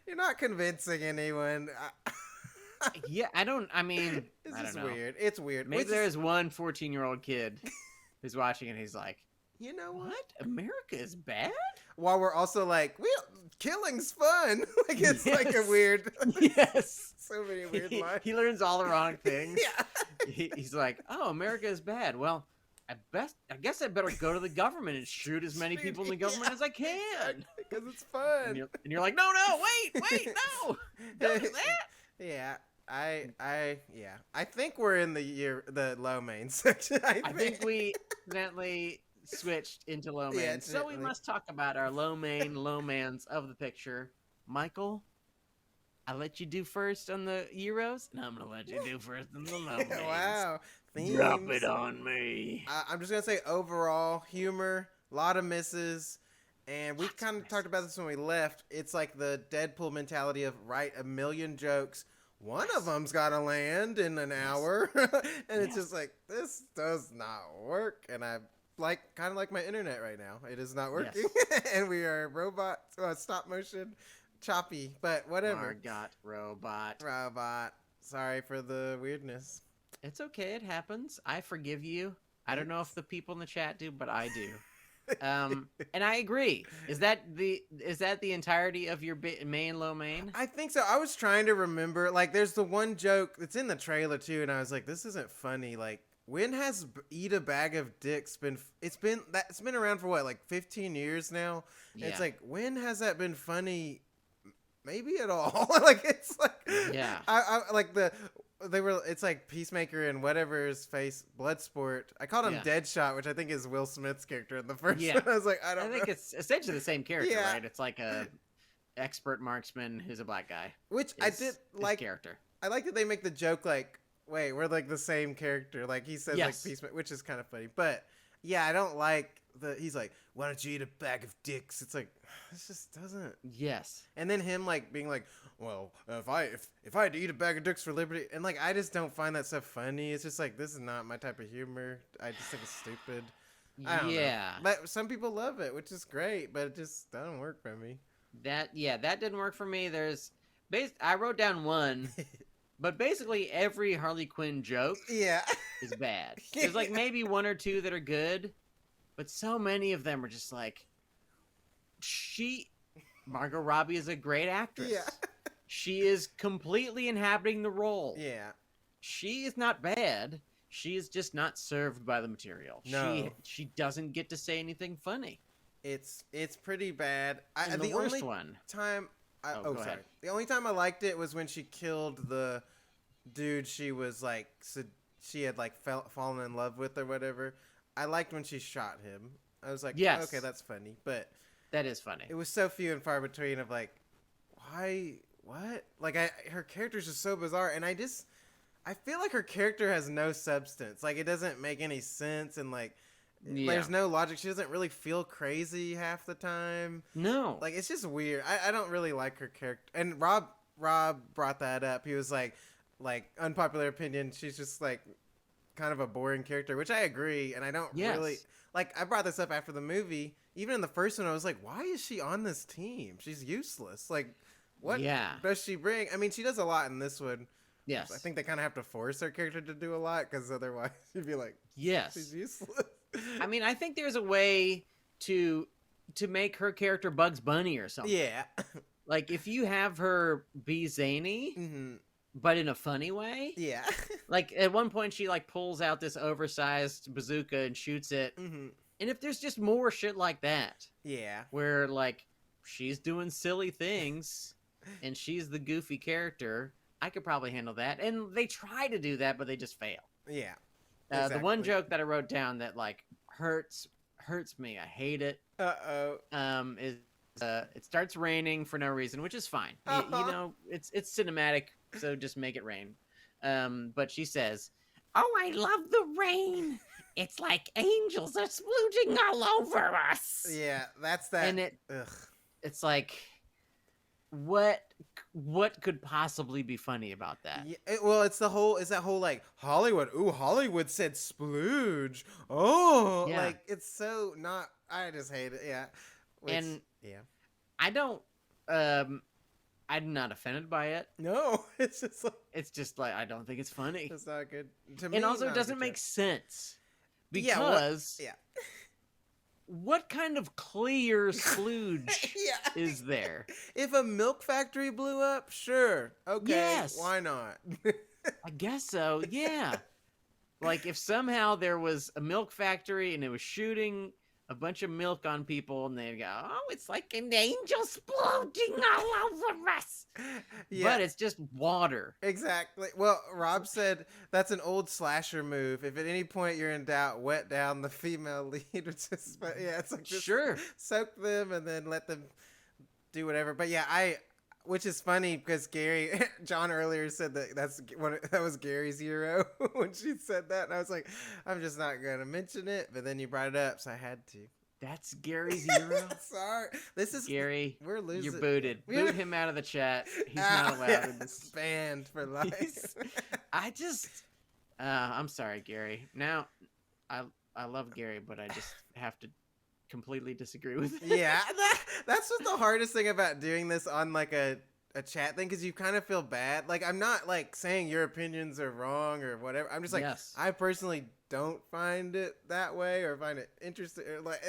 You're not convincing anyone. I don't know. Weird. It's weird. Maybe there's one 14-year-old kid who's watching and he's like, you know what? America is bad? While we're also like, killing's fun. Like, it's like a weird. Yes. So many weird lines. He learns all the wrong things. He's like, oh, America is bad. Well, I guess I better go to the government and shoot as many people in the government as I can. Because it's fun. And you're like, no, wait, no. Don't do that. Yeah. I think we're in the low main section. I think we accidentally switched into low main. So we must talk about our low mans of the picture. Michael, I let you do first on the Euros, and I'm going to let you do first on the low mans. Wow. Themes. Drop it on me. I'm just going to say overall humor, a lot of misses. And we kind of talked about this when we left. It's like the Deadpool mentality of write a million jokes. One of them's got to land in an hour. And it's just like, this does not work. And I kind of like my internet right now. It is not working. Yes. And we are stop motion, choppy, but whatever. Margot Robot. Sorry for the weirdness. It's okay. It happens. I forgive you. I don't know if the people in the chat do, but I do. And I agree. Is that the entirety of your main low main? I think so. I was trying to remember. Like, there's the one joke that's in the trailer too, and I was like, this isn't funny. Like, when has eat a bag of dicks been? It's been around for what, like 15 years now. Yeah. It's like, when has that been funny? Maybe at all. Like, it's like, yeah. I like It's like Peacemaker and whatever's face, Bloodsport. I called him Deadshot, which I think is Will Smith's character in the first one. I was like, I think it's essentially the same character, right? It's like a expert marksman who's a black guy. Which I did like. Character. I like that they make the joke like, wait, we're like the same character. Like he says like Peacemaker, which is kind of funny. But yeah, I don't like he's like, why don't you eat a bag of dicks? It's like, this just doesn't. Yes. And then him like being like, well, if I had to eat a bag of dicks for liberty, and like I just don't find that stuff funny. It's just like, this is not my type of humor. I just think it's stupid. I don't know. But some people love it, which is great, but it just doesn't work for me. That didn't work for me. I wrote down one, but basically every Harley Quinn joke is bad. There's like maybe one or two that are good, but so many of them are just like, Margot Robbie is a great actress. Yeah. She is completely inhabiting the role. Yeah. She is not bad. She is just not served by the material. No. She doesn't get to say anything funny. It's pretty bad. The worst one. Sorry. The only time I liked it was when she killed the dude she was like, she had like fallen in love with or whatever. I liked when she shot him. I was like, okay, that's funny. But that is funny. It was so few and far between of like, why, what? Like her character's just so bizarre. And I feel like her character has no substance. Like it doesn't make any sense. And like, there's no logic. She doesn't really feel crazy half the time. No. Like, it's just weird. I don't really like her character. And Rob brought that up. He was like, unpopular opinion, she's just, like, kind of a boring character, which I agree. And I don't really... Like, I brought this up after the movie. Even in the first one, I was like, why is she on this team? She's useless. Like, what does she bring? I mean, she does a lot in this one. Yes. I think they kind of have to force her character to do a lot, because otherwise she'd be like, she's useless. I mean, I think there's a way to make her character Bugs Bunny or something. Yeah. Like, if you have her be zany, but in a funny way. Yeah. Like, at one point, she, like, pulls out this oversized bazooka and shoots it. Mm-hmm. And if there's just more shit like that. Yeah. Where, like, she's doing silly things, and she's the goofy character, I could probably handle that. And they try to do that, but they just fail. Yeah. The one joke that I wrote down that like hurts me, I hate it. Is it starts raining for no reason, which is fine. You know, it's cinematic, so just make it rain. But she says, "Oh, I love the rain. It's like angels are splooshing all over us." Yeah, that's that. And it's like, what could possibly be funny about that? Yeah, well, it's that whole like Hollywood. Ooh, Hollywood said splooge. Oh, like it's so not. I just hate it. Yeah, I'm not offended by it. No, it's just like I don't think it's funny. It's not good to me. And also, it doesn't make sense because what kind of clear splooge is there? If a milk factory blew up, sure. Okay. Yes. Why not? I guess so. Yeah. Like if somehow there was a milk factory and it was shooting a bunch of milk on people and they go, "Oh, it's like an angel sploding all over us." Yeah. But it's just water. Exactly. Well, Rob said that's an old slasher move. If at any point you're in doubt, wet down the female lead, which is, it's like just soak them and then let them do whatever. But yeah, which is funny because John earlier said that was Gary's hero when she said that. And I was like, I'm just not going to mention it. But then you brought it up, so I had to. That's Gary's hero? Sorry. This is Gary. We're losing. You're booted. Boot him out of the chat. He's not allowed in this. Banned for life. I'm sorry, Gary. Now, I love Gary, but I just have to completely disagree with it. Yeah, that's what's the hardest thing about doing this on like a chat thing, because you kind of feel bad. Like, I'm not like saying your opinions are wrong or whatever. I'm just like, I personally don't find it that way or find it interesting, or like,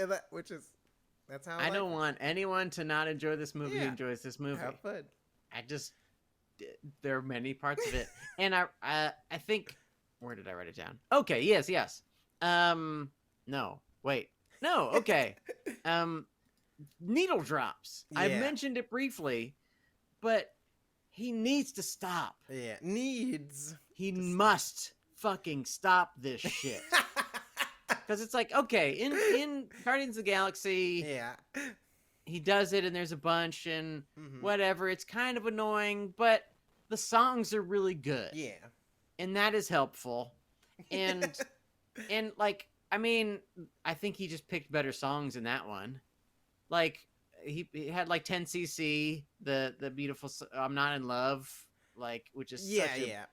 that's how I don't want anyone to not enjoy this movie who enjoys this movie. Have fun. There are many parts of it. And I think, where did I write it down? Okay, yes. No, wait. No, okay. Needle drops. I mentioned it briefly, but he needs to stop. Yeah, needs. he must fucking stop this shit. Because it's like, okay, in Guardians of the Galaxy, yeah, he does it and there's a bunch and whatever. It's kind of annoying, but the songs are really good. Yeah. And that is helpful. And like, I mean, I think he just picked better songs in that one. Like, he had like 10cc, the beautiful I'm Not in Love, like, which is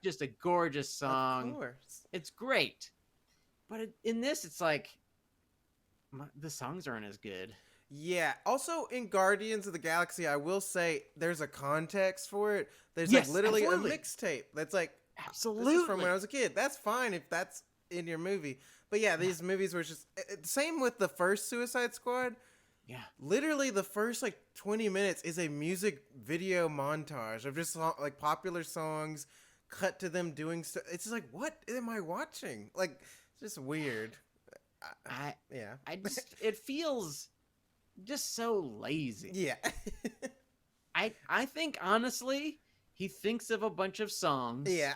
just a gorgeous song. Of course. It's great. But in this, it's like, the songs aren't as good. Yeah. Also, in Guardians of the Galaxy, I will say there's a context for it. There's like literally a mixtape that's like, absolutely, this is from when I was a kid. That's fine if that's in your movie. But yeah, these movies were just same with the first Suicide Squad. Yeah. Literally, the first like 20 minutes is a music video montage of just like popular songs, cut to them doing stuff. It's just like, what am I watching? Like, it's just weird. It feels just so lazy. Yeah. I think honestly, he thinks of a bunch of songs. Yeah.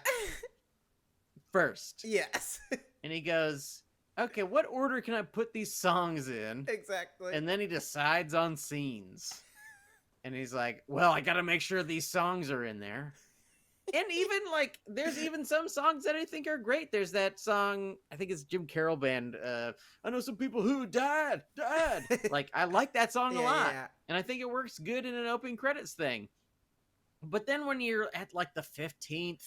First. Yes. And he goes, okay, what order can I put these songs in? Exactly. And then he decides on scenes. And he's like, well, I got to make sure these songs are in there. And even like, there's even some songs that I think are great. There's that song, I think it's Jim Carroll Band. I know some people who died. Like, I like that song a lot. Yeah. And I think it works good in an open credits thing. But then when you're at like the 15th,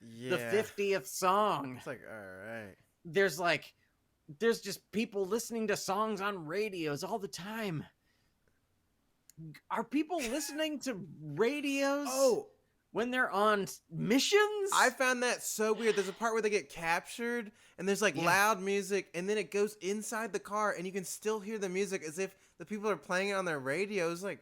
the 50th song, it's like, all right. There's just people listening to songs on radios all the time. Are people listening to radios? When they're on missions? I found that so weird. There's a part where they get captured and there's like loud music and then it goes inside the car and you can still hear the music as if the people are playing it on their radios. Like,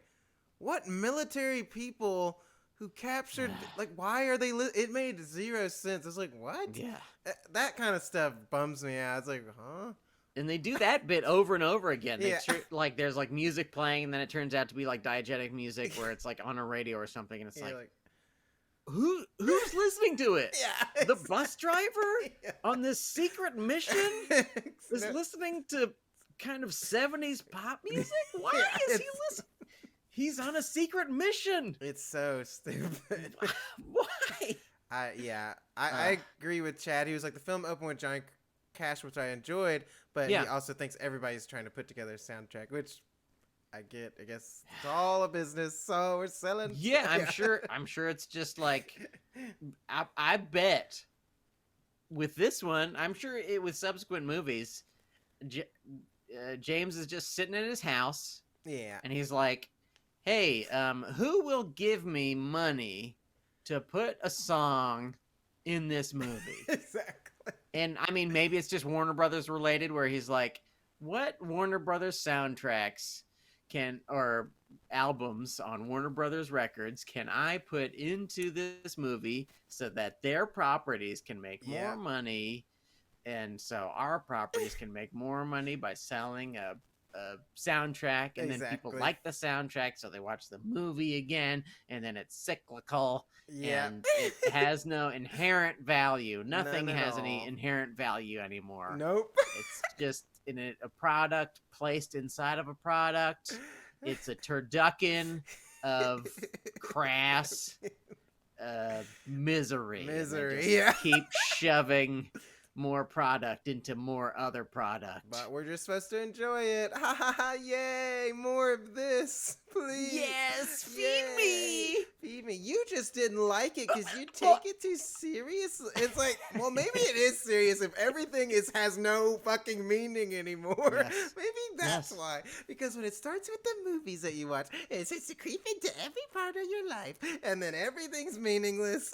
what military people who captured, like, why are they, it made zero sense. I was like, what? Yeah. That kind of stuff bums me out. It's like, huh? And they do that bit over and over again. Like, there's like music playing and then it turns out to be like diegetic music where it's like on a radio or something and it's like who's listening to it? Yeah, the bus driver on this secret mission is listening to kind of 70s pop music? Why is he listening? He's on a secret mission. It's so stupid. Why? I agree with Chad. He was like, the film opened with Johnny Cash, which I enjoyed, but he also thinks everybody's trying to put together a soundtrack, which I get. I guess it's all a business, so we're selling. Yeah, I'm sure it's just like, I bet with this one, I'm sure it with subsequent movies, James is just sitting in his house. Yeah. And he's like, hey, who will give me money to put a song in this movie? Exactly. And I mean, maybe it's just Warner Brothers related where he's like, what Warner Brothers soundtracks or albums on Warner Brothers records can I put into this movie so that their properties can make more money, and so our properties can make more money by selling a soundtrack, and then people like the soundtrack, so they watch the movie again, and then it's cyclical, and it has no inherent value. Nothing has any inherent value anymore. Nope. It's just in a product placed inside of a product. It's a turducken of crass misery. Keep shoving more product into more other product. But we're just supposed to enjoy it. Ha ha ha, yay, more of this, please. Yes, feed me. Feed me. You just didn't like it because you take it too serious. It's like, well, maybe it is serious if everything has no fucking meaning anymore. Yes. Maybe that's why. Because when it starts with the movies that you watch, it's to creep into every part of your life, and then everything's meaningless.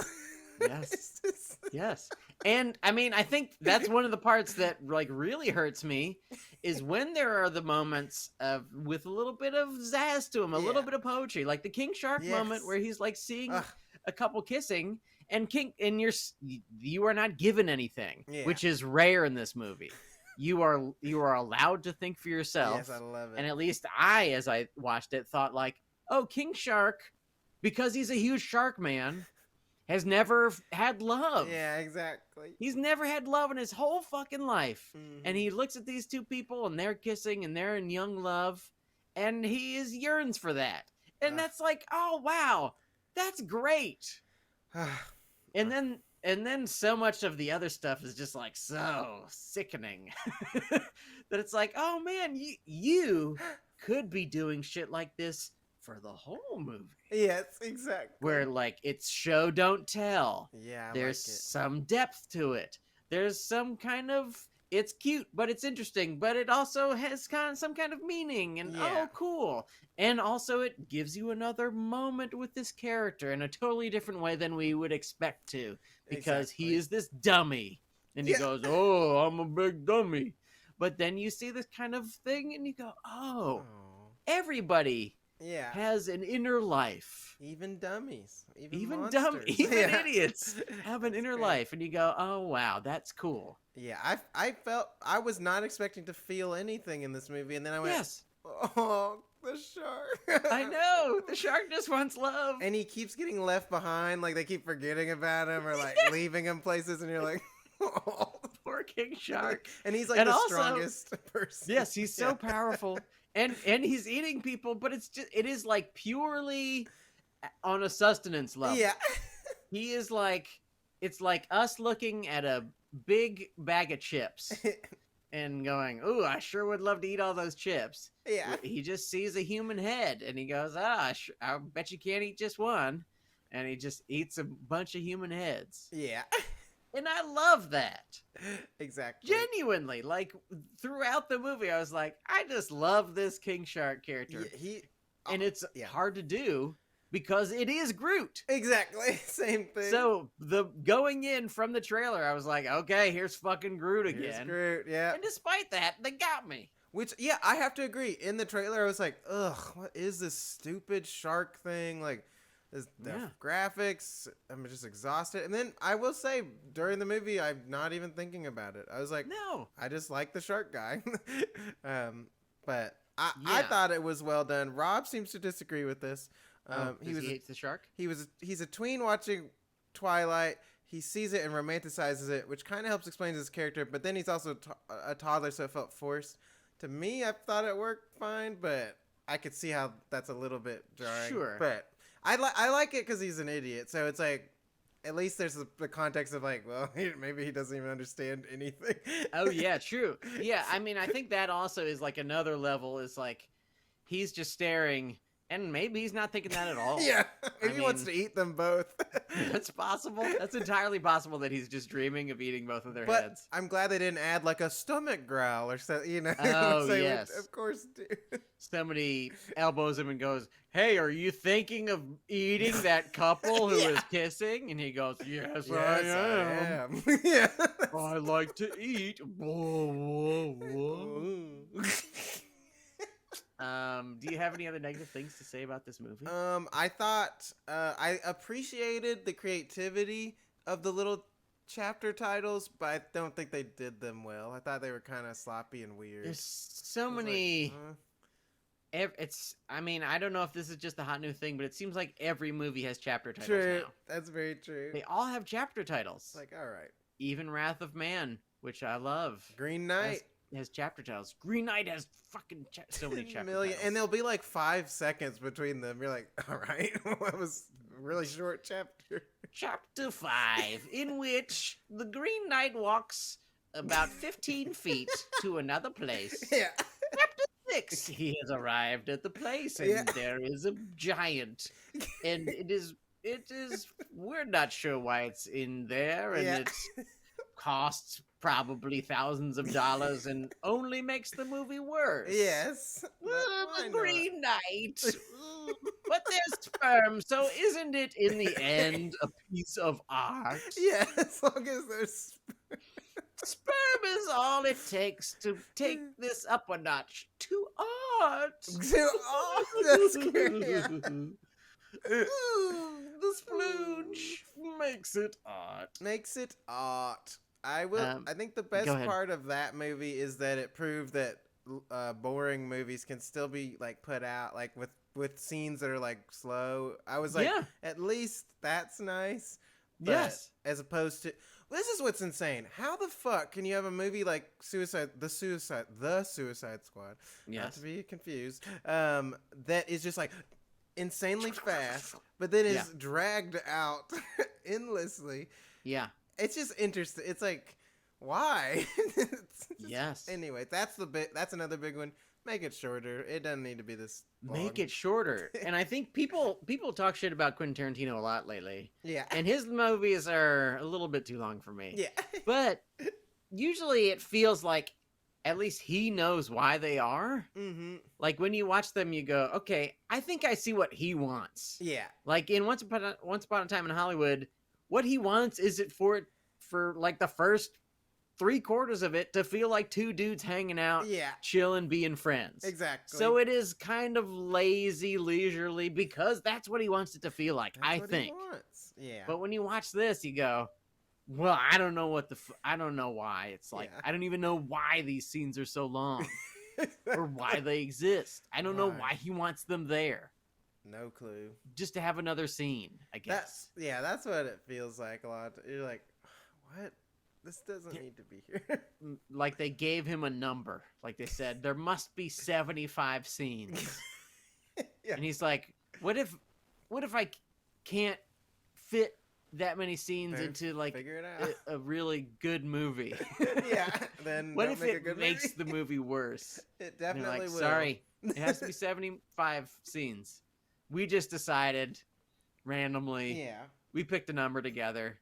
Yes. Yes. And I mean, I think that's one of the parts that like really hurts me is when there are the moments with a little bit of zazz to him, a little bit of poetry, like the King Shark moment where he's like seeing a couple kissing and you are not given anything, which is rare in this movie. You are allowed to think for yourself. Yes, I love it. And at least I, as I watched it, thought like, oh, King Shark, because he's a huge shark man, has never had love. Yeah, exactly. He's never had love in his whole fucking life. Mm-hmm. And he looks at these two people and they're kissing and they're in young love. And he yearns for that. And that's like, oh, wow, that's great. And then so much of the other stuff is just like so sickening that it's like, oh man, you could be doing shit like this for the whole movie. Yes, exactly. Where like it's show don't tell. Yeah, there's some depth to it. There's some kind of, it's cute, but it's interesting, but it also has some kind of meaning, and oh, cool. And also it gives you another moment with this character in a totally different way than we would expect to, because he is this dummy, and he goes, oh, I'm a big dummy. But then you see this kind of thing, and you go, oh. Everybody has an inner life. Even dummies. Even idiots have an inner life. And you go, oh, wow, that's cool. Yeah, I felt, I was not expecting to feel anything in this movie. And then I went, oh, the shark. I know. The shark just wants love. And he keeps getting left behind. Like, they keep forgetting about him or, like, leaving him places. And you're like, oh. Poor King Shark. And he's, like, the strongest person. Yes, he's so powerful. And he's eating people, but it is like purely on a sustenance level. Yeah. He is like, it's like us looking at a big bag of chips and going, ooh, I sure would love to eat all those chips. Yeah. He just sees a human head and he goes, I bet you can't eat just one. And he just eats a bunch of human heads. Yeah. And I love that. Exactly. Genuinely, like throughout the movie, I was like, I just love this King Shark character. And it's hard to do because it is Groot. Exactly. Same thing. So going in from the trailer, I was like, okay, here's fucking Groot again. Here's Groot, yeah. And despite that, they got me. Which, yeah, I have to agree. In the trailer, I was like, ugh, what is this stupid shark thing? Like, the graphics, I'm just exhausted. And then I will say, during the movie, I'm not even thinking about it. I was like, no, I just like the shark guy. But I thought it was well done. Rob seems to disagree with this. He hates the shark? He's a tween watching Twilight. He sees it and romanticizes it, which kind of helps explain his character. But then he's also a toddler, so it felt forced. To me, I thought it worked fine, but I could see how that's a little bit jarring. Sure. But I like it because he's an idiot. So it's like, at least there's the context of like, well, maybe he doesn't even understand anything. Oh, yeah, true. Yeah, I mean, I think that also is like another level is like, he's just staring, and maybe he's not thinking that at all. Yeah, maybe he wants to eat them both. That's possible. That's entirely possible that he's just dreaming of eating both of their heads. I'm glad they didn't add like a stomach growl or something, you know. Oh, yes. Of course do. Somebody elbows him and goes, hey, are you thinking of eating that couple who is kissing? And he goes, yes, I am. Yeah. I like to eat. Whoa, whoa, whoa. Do you have any other negative things to say about this movie? I thought I appreciated the creativity of the little chapter titles, but I don't think they did them well. I thought they were kind of sloppy and weird. There's so many. I mean, I don't know if this is just a hot new thing, but it seems like every movie has chapter titles now. That's very true. They all have chapter titles. Like, all right. Even Wrath of Man, which I love. Green Knight has chapter titles. Green Knight has fucking so many chapter titles. And there'll be like 5 seconds between them. You're like, all right, that was a really short chapter. Chapter 5, in which the Green Knight walks about 15 feet to another place. Yeah. Chapter 6, he has arrived at the place, and there is a giant. And it is, we're not sure why it's in there, and it costs probably thousands of dollars and only makes the movie worse. Yes. The Green Knight. But there's sperm, so isn't it in the end a piece of art? Yeah, as long as there's sperm is all it takes to take this up a notch to art. To art, that's great. Yeah. The splooge makes it art. Makes it art. I think the best part of that movie is that it proved that boring movies can still be like put out like with scenes that are like slow. I was like, at least that's nice. Yes. As opposed to, this is what's insane. How the fuck can you have a movie like The Suicide Squad? Yes. Not to be confused. That is just like insanely fast, but then is dragged out endlessly. Yeah. It's just interesting. It's like, why? Anyway, that's another big one. Make it shorter. It doesn't need to be this long. Make it shorter. And I think people talk shit about Quentin Tarantino a lot lately. Yeah. And his movies are a little bit too long for me. Yeah. But usually it feels like at least he knows why they are. Mm-hmm. Like when you watch them, you go, okay, I think I see what he wants. Yeah. Like in Once Upon a Time in Hollywood, what he wants is it for like the first 3/4 of it to feel like two dudes hanging out, chilling, being friends. Exactly. So it is kind of lazy, leisurely, because that's what he wants it to feel like. That's I what think. He wants. Yeah. But when you watch this, you go, well, I don't know I don't know why. It's like I don't even know why these scenes are so long, or why they exist. I don't know why he wants them there. No clue. Just to have another scene, I guess. That's what it feels like a lot. You're like, what? This doesn't need to be here. Like they gave him a number. Like they said, there must be 75 scenes. And he's like, what if I can't fit that many scenes into like a really good movie? Then what if it makes the movie worse? It definitely will. Sorry, it has to be 75 scenes. We just decided randomly. Yeah. We picked a number together.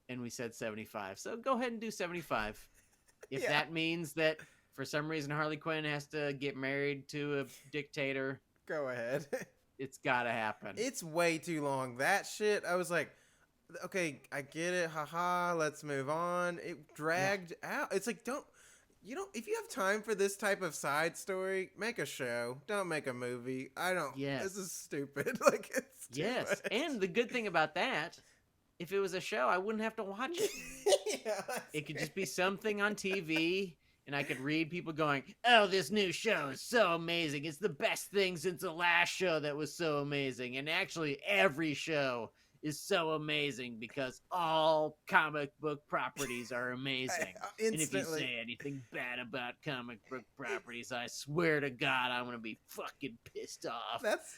And we said 75. So go ahead and do 75. If that means that for some reason Harley Quinn has to get married to a dictator, go ahead. It's gotta happen. It's way too long. That shit, I was like, okay, I get it. Haha, let's move on. It dragged out. It's like, if you have time for this type of side story, make a show. Don't make a movie. This is stupid. Like, it's too much. And the good thing about that, if it was a show, I wouldn't have to watch it. It could just be something on TV, and I could read people going, oh, this new show is so amazing. It's the best thing since the last show that was so amazing. And actually, every show is so amazing because all comic book properties are amazing. And if you say anything bad about comic book properties, I swear to God, I'm going to be fucking pissed off. That's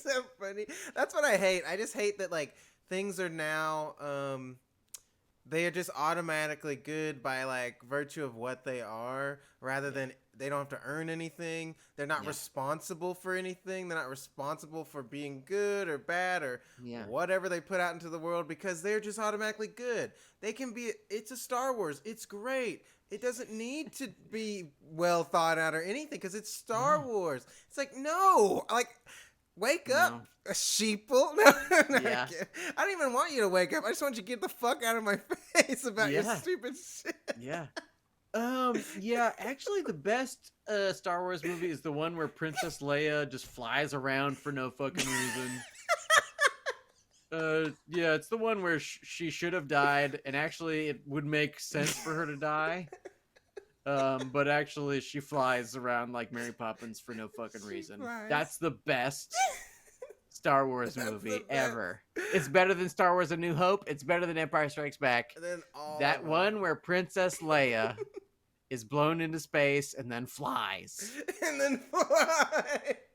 so funny. That's what I hate. I just hate that like things are now they are just automatically good by like virtue of what they are, rather than they don't have to earn anything. They're not responsible for anything. They're not responsible for being good or bad or whatever they put out into the world, because they're just automatically good. They can be, it's a Star Wars. It's great. It doesn't need to be well thought out or anything because it's Star Wars. It's like, no, like, wake up, a sheeple. No, I don't even want you to wake up. I just want you to get the fuck out of my face about your stupid shit. Actually the best Star Wars movie is the one where Princess Leia just flies around for no fucking reason. It's the one where she should have died, and actually it would make sense for her to die. But actually she flies around like Mary Poppins for no fucking reason. That's the best Star Wars movie ever. It's better than Star Wars A New Hope. It's better than Empire Strikes Back. That one where Princess Leia is blown into space and then flies.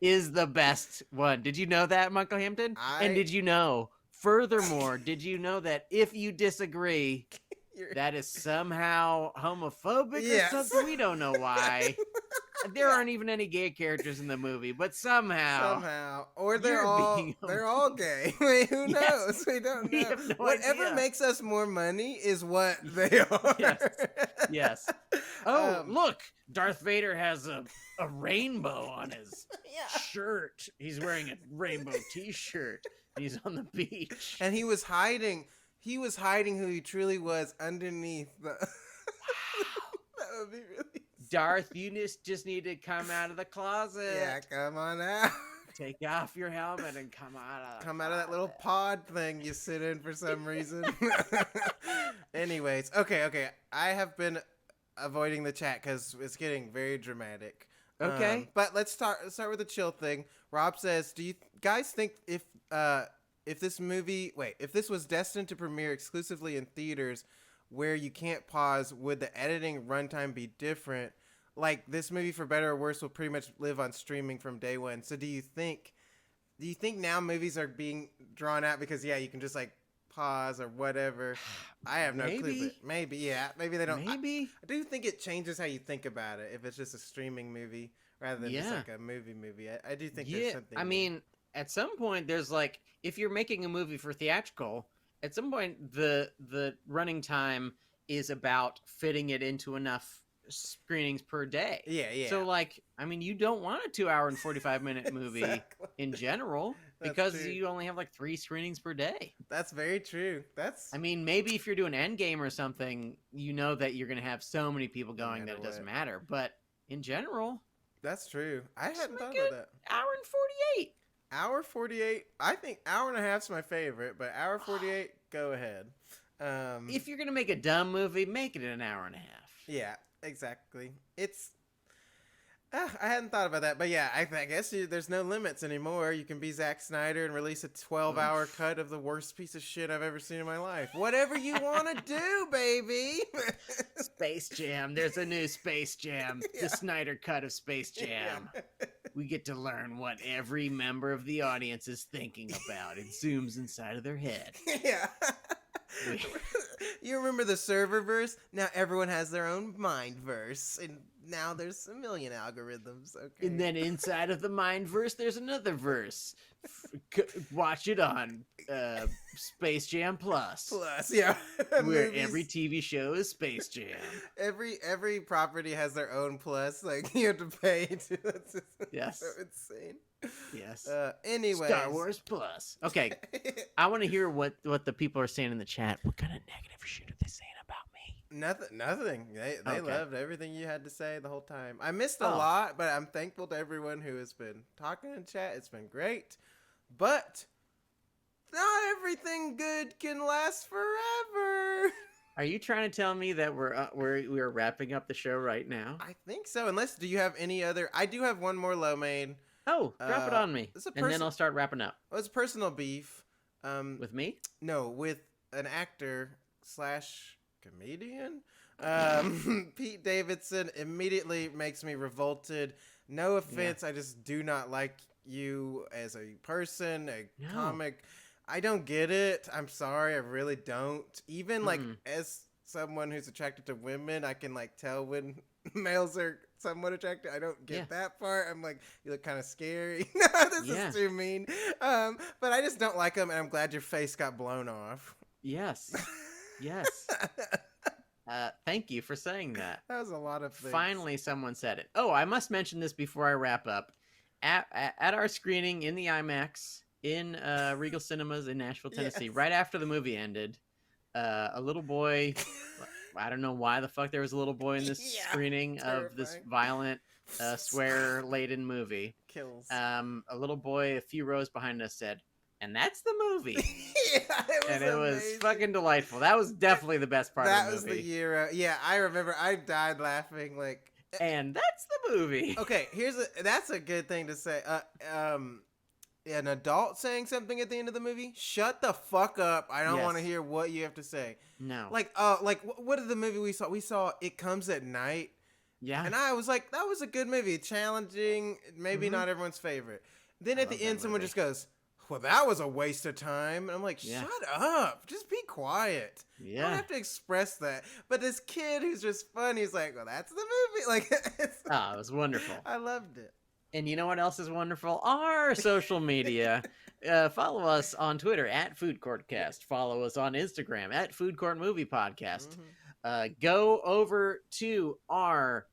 Is the best one. Did you know that, Michael Hampton? And did you know, furthermore, did you know that if you disagree, that is somehow homophobic or something? We don't know why. There aren't even any gay characters in the movie, but somehow, or they're all gay. Wait, who knows? We don't know. Have no Whatever idea. makes us more money is what they are. Yes. Oh, look, Darth Vader has a rainbow on his shirt. He's wearing a rainbow T-shirt. He's on the beach, and he was hiding. He was hiding who he truly was underneath the. Wow. That would be really. Darth, you just need to come out of the closet. Yeah, come on out. Take off your helmet and come out of that little pod thing you sit in for some reason. Anyways, okay. I have been avoiding the chat because it's getting very dramatic. Okay. But let's start with the chill thing. Rob says, do you guys think if if this was destined to premiere exclusively in theaters where you can't pause, would the editing runtime be different? Like, this movie, for better or worse, will pretty much live on streaming from day one. So do you think now movies are being drawn out because, you can just, like, pause or whatever? I have no clue, but maybe, maybe they don't. Maybe. I do think it changes how you think about it if it's just a streaming movie rather than just like a movie. I do think there's something. I mean, at some point, there's like, if you're making a movie for theatrical, at some point the running time is about fitting it into enough screenings per day. Yeah. So, like, I mean, you don't want a 2 hour and 45-minute movie in general because you only have like 3 screenings per day. That's very true. I mean, maybe if you're doing Endgame or something, you know that you're going to have so many people going that it doesn't matter. But in general, that's true. I hadn't thought about that. Hour and 48. Hour 48. I think hour and a half's my favorite, but hour 48, go ahead. If you're going to make a dumb movie, make it an hour and a half. Yeah, exactly. It's I hadn't thought about that, but yeah, I guess there's no limits anymore. You can be Zack Snyder and release a 12-hour cut of the worst piece of shit I've ever seen in my life. Whatever you want to do, baby. Space Jam. There's a new Space Jam. Yeah. The Snyder cut of Space Jam. Yeah. We get to learn what every member of the audience is thinking about. It zooms inside of their head. Yeah. You remember the serververse? Now everyone has their own mindverse, and now there's a million algorithms. Okay. And then inside of the mindverse, there's another verse. Watch it on Space Jam Plus. Yeah. Where every TV show is Space Jam. Every property has their own plus. Like, you have to pay to. Yes. So insane. Yes. Anyway. Star Wars Plus. Okay. I want to hear what the people are saying in the chat. What kind of negative shit are they saying about me? Nothing. They loved everything you had to say the whole time. I missed a lot, but I'm thankful to everyone who has been talking in chat. It's been great. But not everything good can last forever. Are you trying to tell me that we're wrapping up the show right now? I think so. Do you have any other? I do have one more low maid. Oh, drop it on me, and then I'll start wrapping up. Well, it's personal beef. With me? No, with an actor / comedian. Pete Davidson immediately makes me revolted. No offense, I just do not like you as a person, comic. I don't get it. I'm sorry, I really don't. Even like as someone who's attracted to women, I can like tell when males are somewhat attractive. I don't get that part. I'm like, you look kind of scary. No, this is too mean. But I just don't like him, and I'm glad your face got blown off. Yes. Thank you for saying that. That was a lot of things. Finally, someone said it. Oh, I must mention this before I wrap up. At our screening in the IMAX in Regal Cinemas in Nashville, Tennessee, right after the movie ended, a little boy... I don't know why the fuck there was a little boy in this screening of this violent, swear-laden movie. Kills. A little boy a few rows behind us said, "And that's the movie." It was fucking delightful. That was definitely the best part of the movie. That was the year. I remember. I died laughing. Like, and that's the movie. Okay, that's a good thing to say. An adult saying something at the end of the movie, shut the fuck up. I don't want to hear what you have to say. No. Like, what is the movie we saw? We saw It Comes at Night. Yeah. And I was like, that was a good movie. Challenging, maybe not everyone's favorite. Then at the end, someone just goes, well, that was a waste of time. And I'm like, shut up. Just be quiet. Yeah. You don't have to express that. But this kid who's just fun, he's like, well, that's the movie. Like, it was wonderful. I loved it. And you know what else is wonderful? Our social media. Follow us on Twitter at Food Courtcast. Follow us on Instagram at Food Court Movie Podcast. Go over to our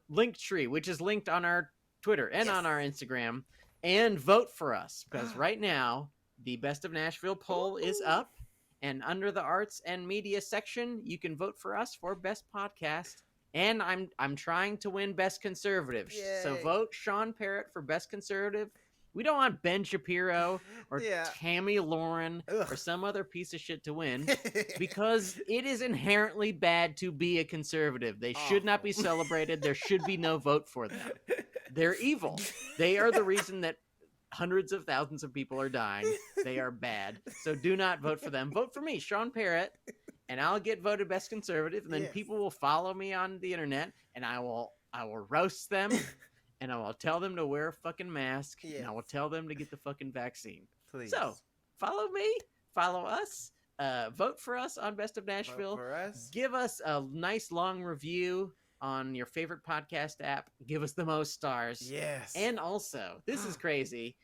link tree, which is linked on our Twitter and on our Instagram, and vote for us. Because right now, the Best of Nashville poll is up. And under the arts and media section, you can vote for us for Best Podcast. And I'm trying to win Best Conservative. Yay. So vote Sean Parrott for Best Conservative. We don't want Ben Shapiro or Tammy Lauren or some other piece of shit to win because it is inherently bad to be a conservative. They should not be celebrated. There should be no vote for them. They're evil. They are the reason that hundreds of thousands of people are dying. They are bad. So do not vote for them. Vote for me, Sean Parrott, and I'll get voted best conservative. And then people will follow me on the internet, and I will roast them, and I will tell them to wear a fucking mask, and I will tell them to get the fucking vaccine. Please. So follow me, follow us, vote for us on Best of Nashville. Vote for us. Give us a nice long review on your favorite podcast app. Give us the most stars. Yes. And also, this is crazy.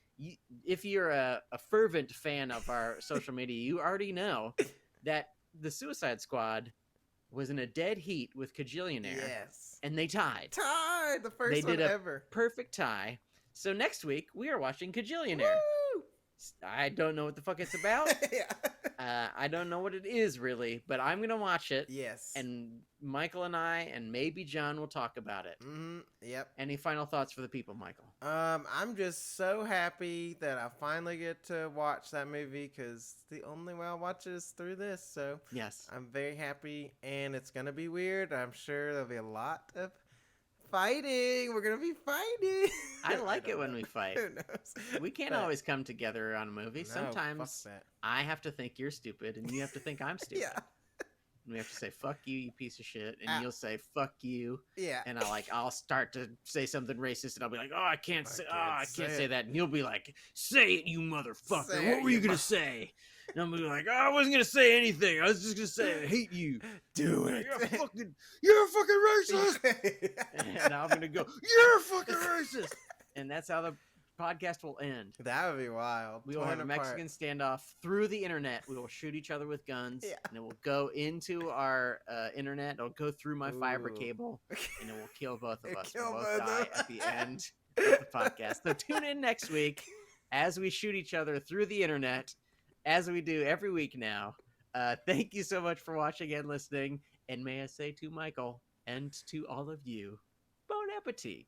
If you're a fervent fan of our social media, you already know that the Suicide Squad was in a dead heat with Kajillionaire. Yes. And they tied. The first one ever. Perfect tie. So next week, we are watching Kajillionaire. Woo! I don't know what the fuck it's about. I don't know what it is really, but I'm gonna watch it. Yes. And Michael and I and maybe John will talk about it. Mm-hmm. Yep. Any final thoughts for the people, Michael? I'm just so happy that I finally get to watch that movie because the only way I'll watch it is through this. So yes, I'm very happy, and it's gonna be weird. I'm sure there'll be a lot of fighting. We're gonna be fighting. I like it when we fight. Who knows? We can't always come together on a movie. No, sometimes I have to think you're stupid and you have to think I'm stupid. Yeah. And we have to say fuck you, you piece of shit, and you'll say fuck you. Yeah. And I'll start to say something racist, and I'll be like, I can't say that, and you'll be like, say it, you motherfucker. What were you gonna say? And I'm gonna be like, I wasn't gonna say anything. I was just gonna say I hate you. Do it. You're a fucking racist. And I'm gonna go, you're a fucking racist. And that's how the podcast will end. That would be wild. We will have a Mexican standoff through the internet. We will shoot each other with guns, and it will go into our internet. It'll go through my fiber cable, and it will kill both of us. We'll both die at the end of the podcast. So tune in next week as we shoot each other through the internet, as we do every week now. Thank you so much for watching and listening, and may I say to Michael and to all of you, bon appetit.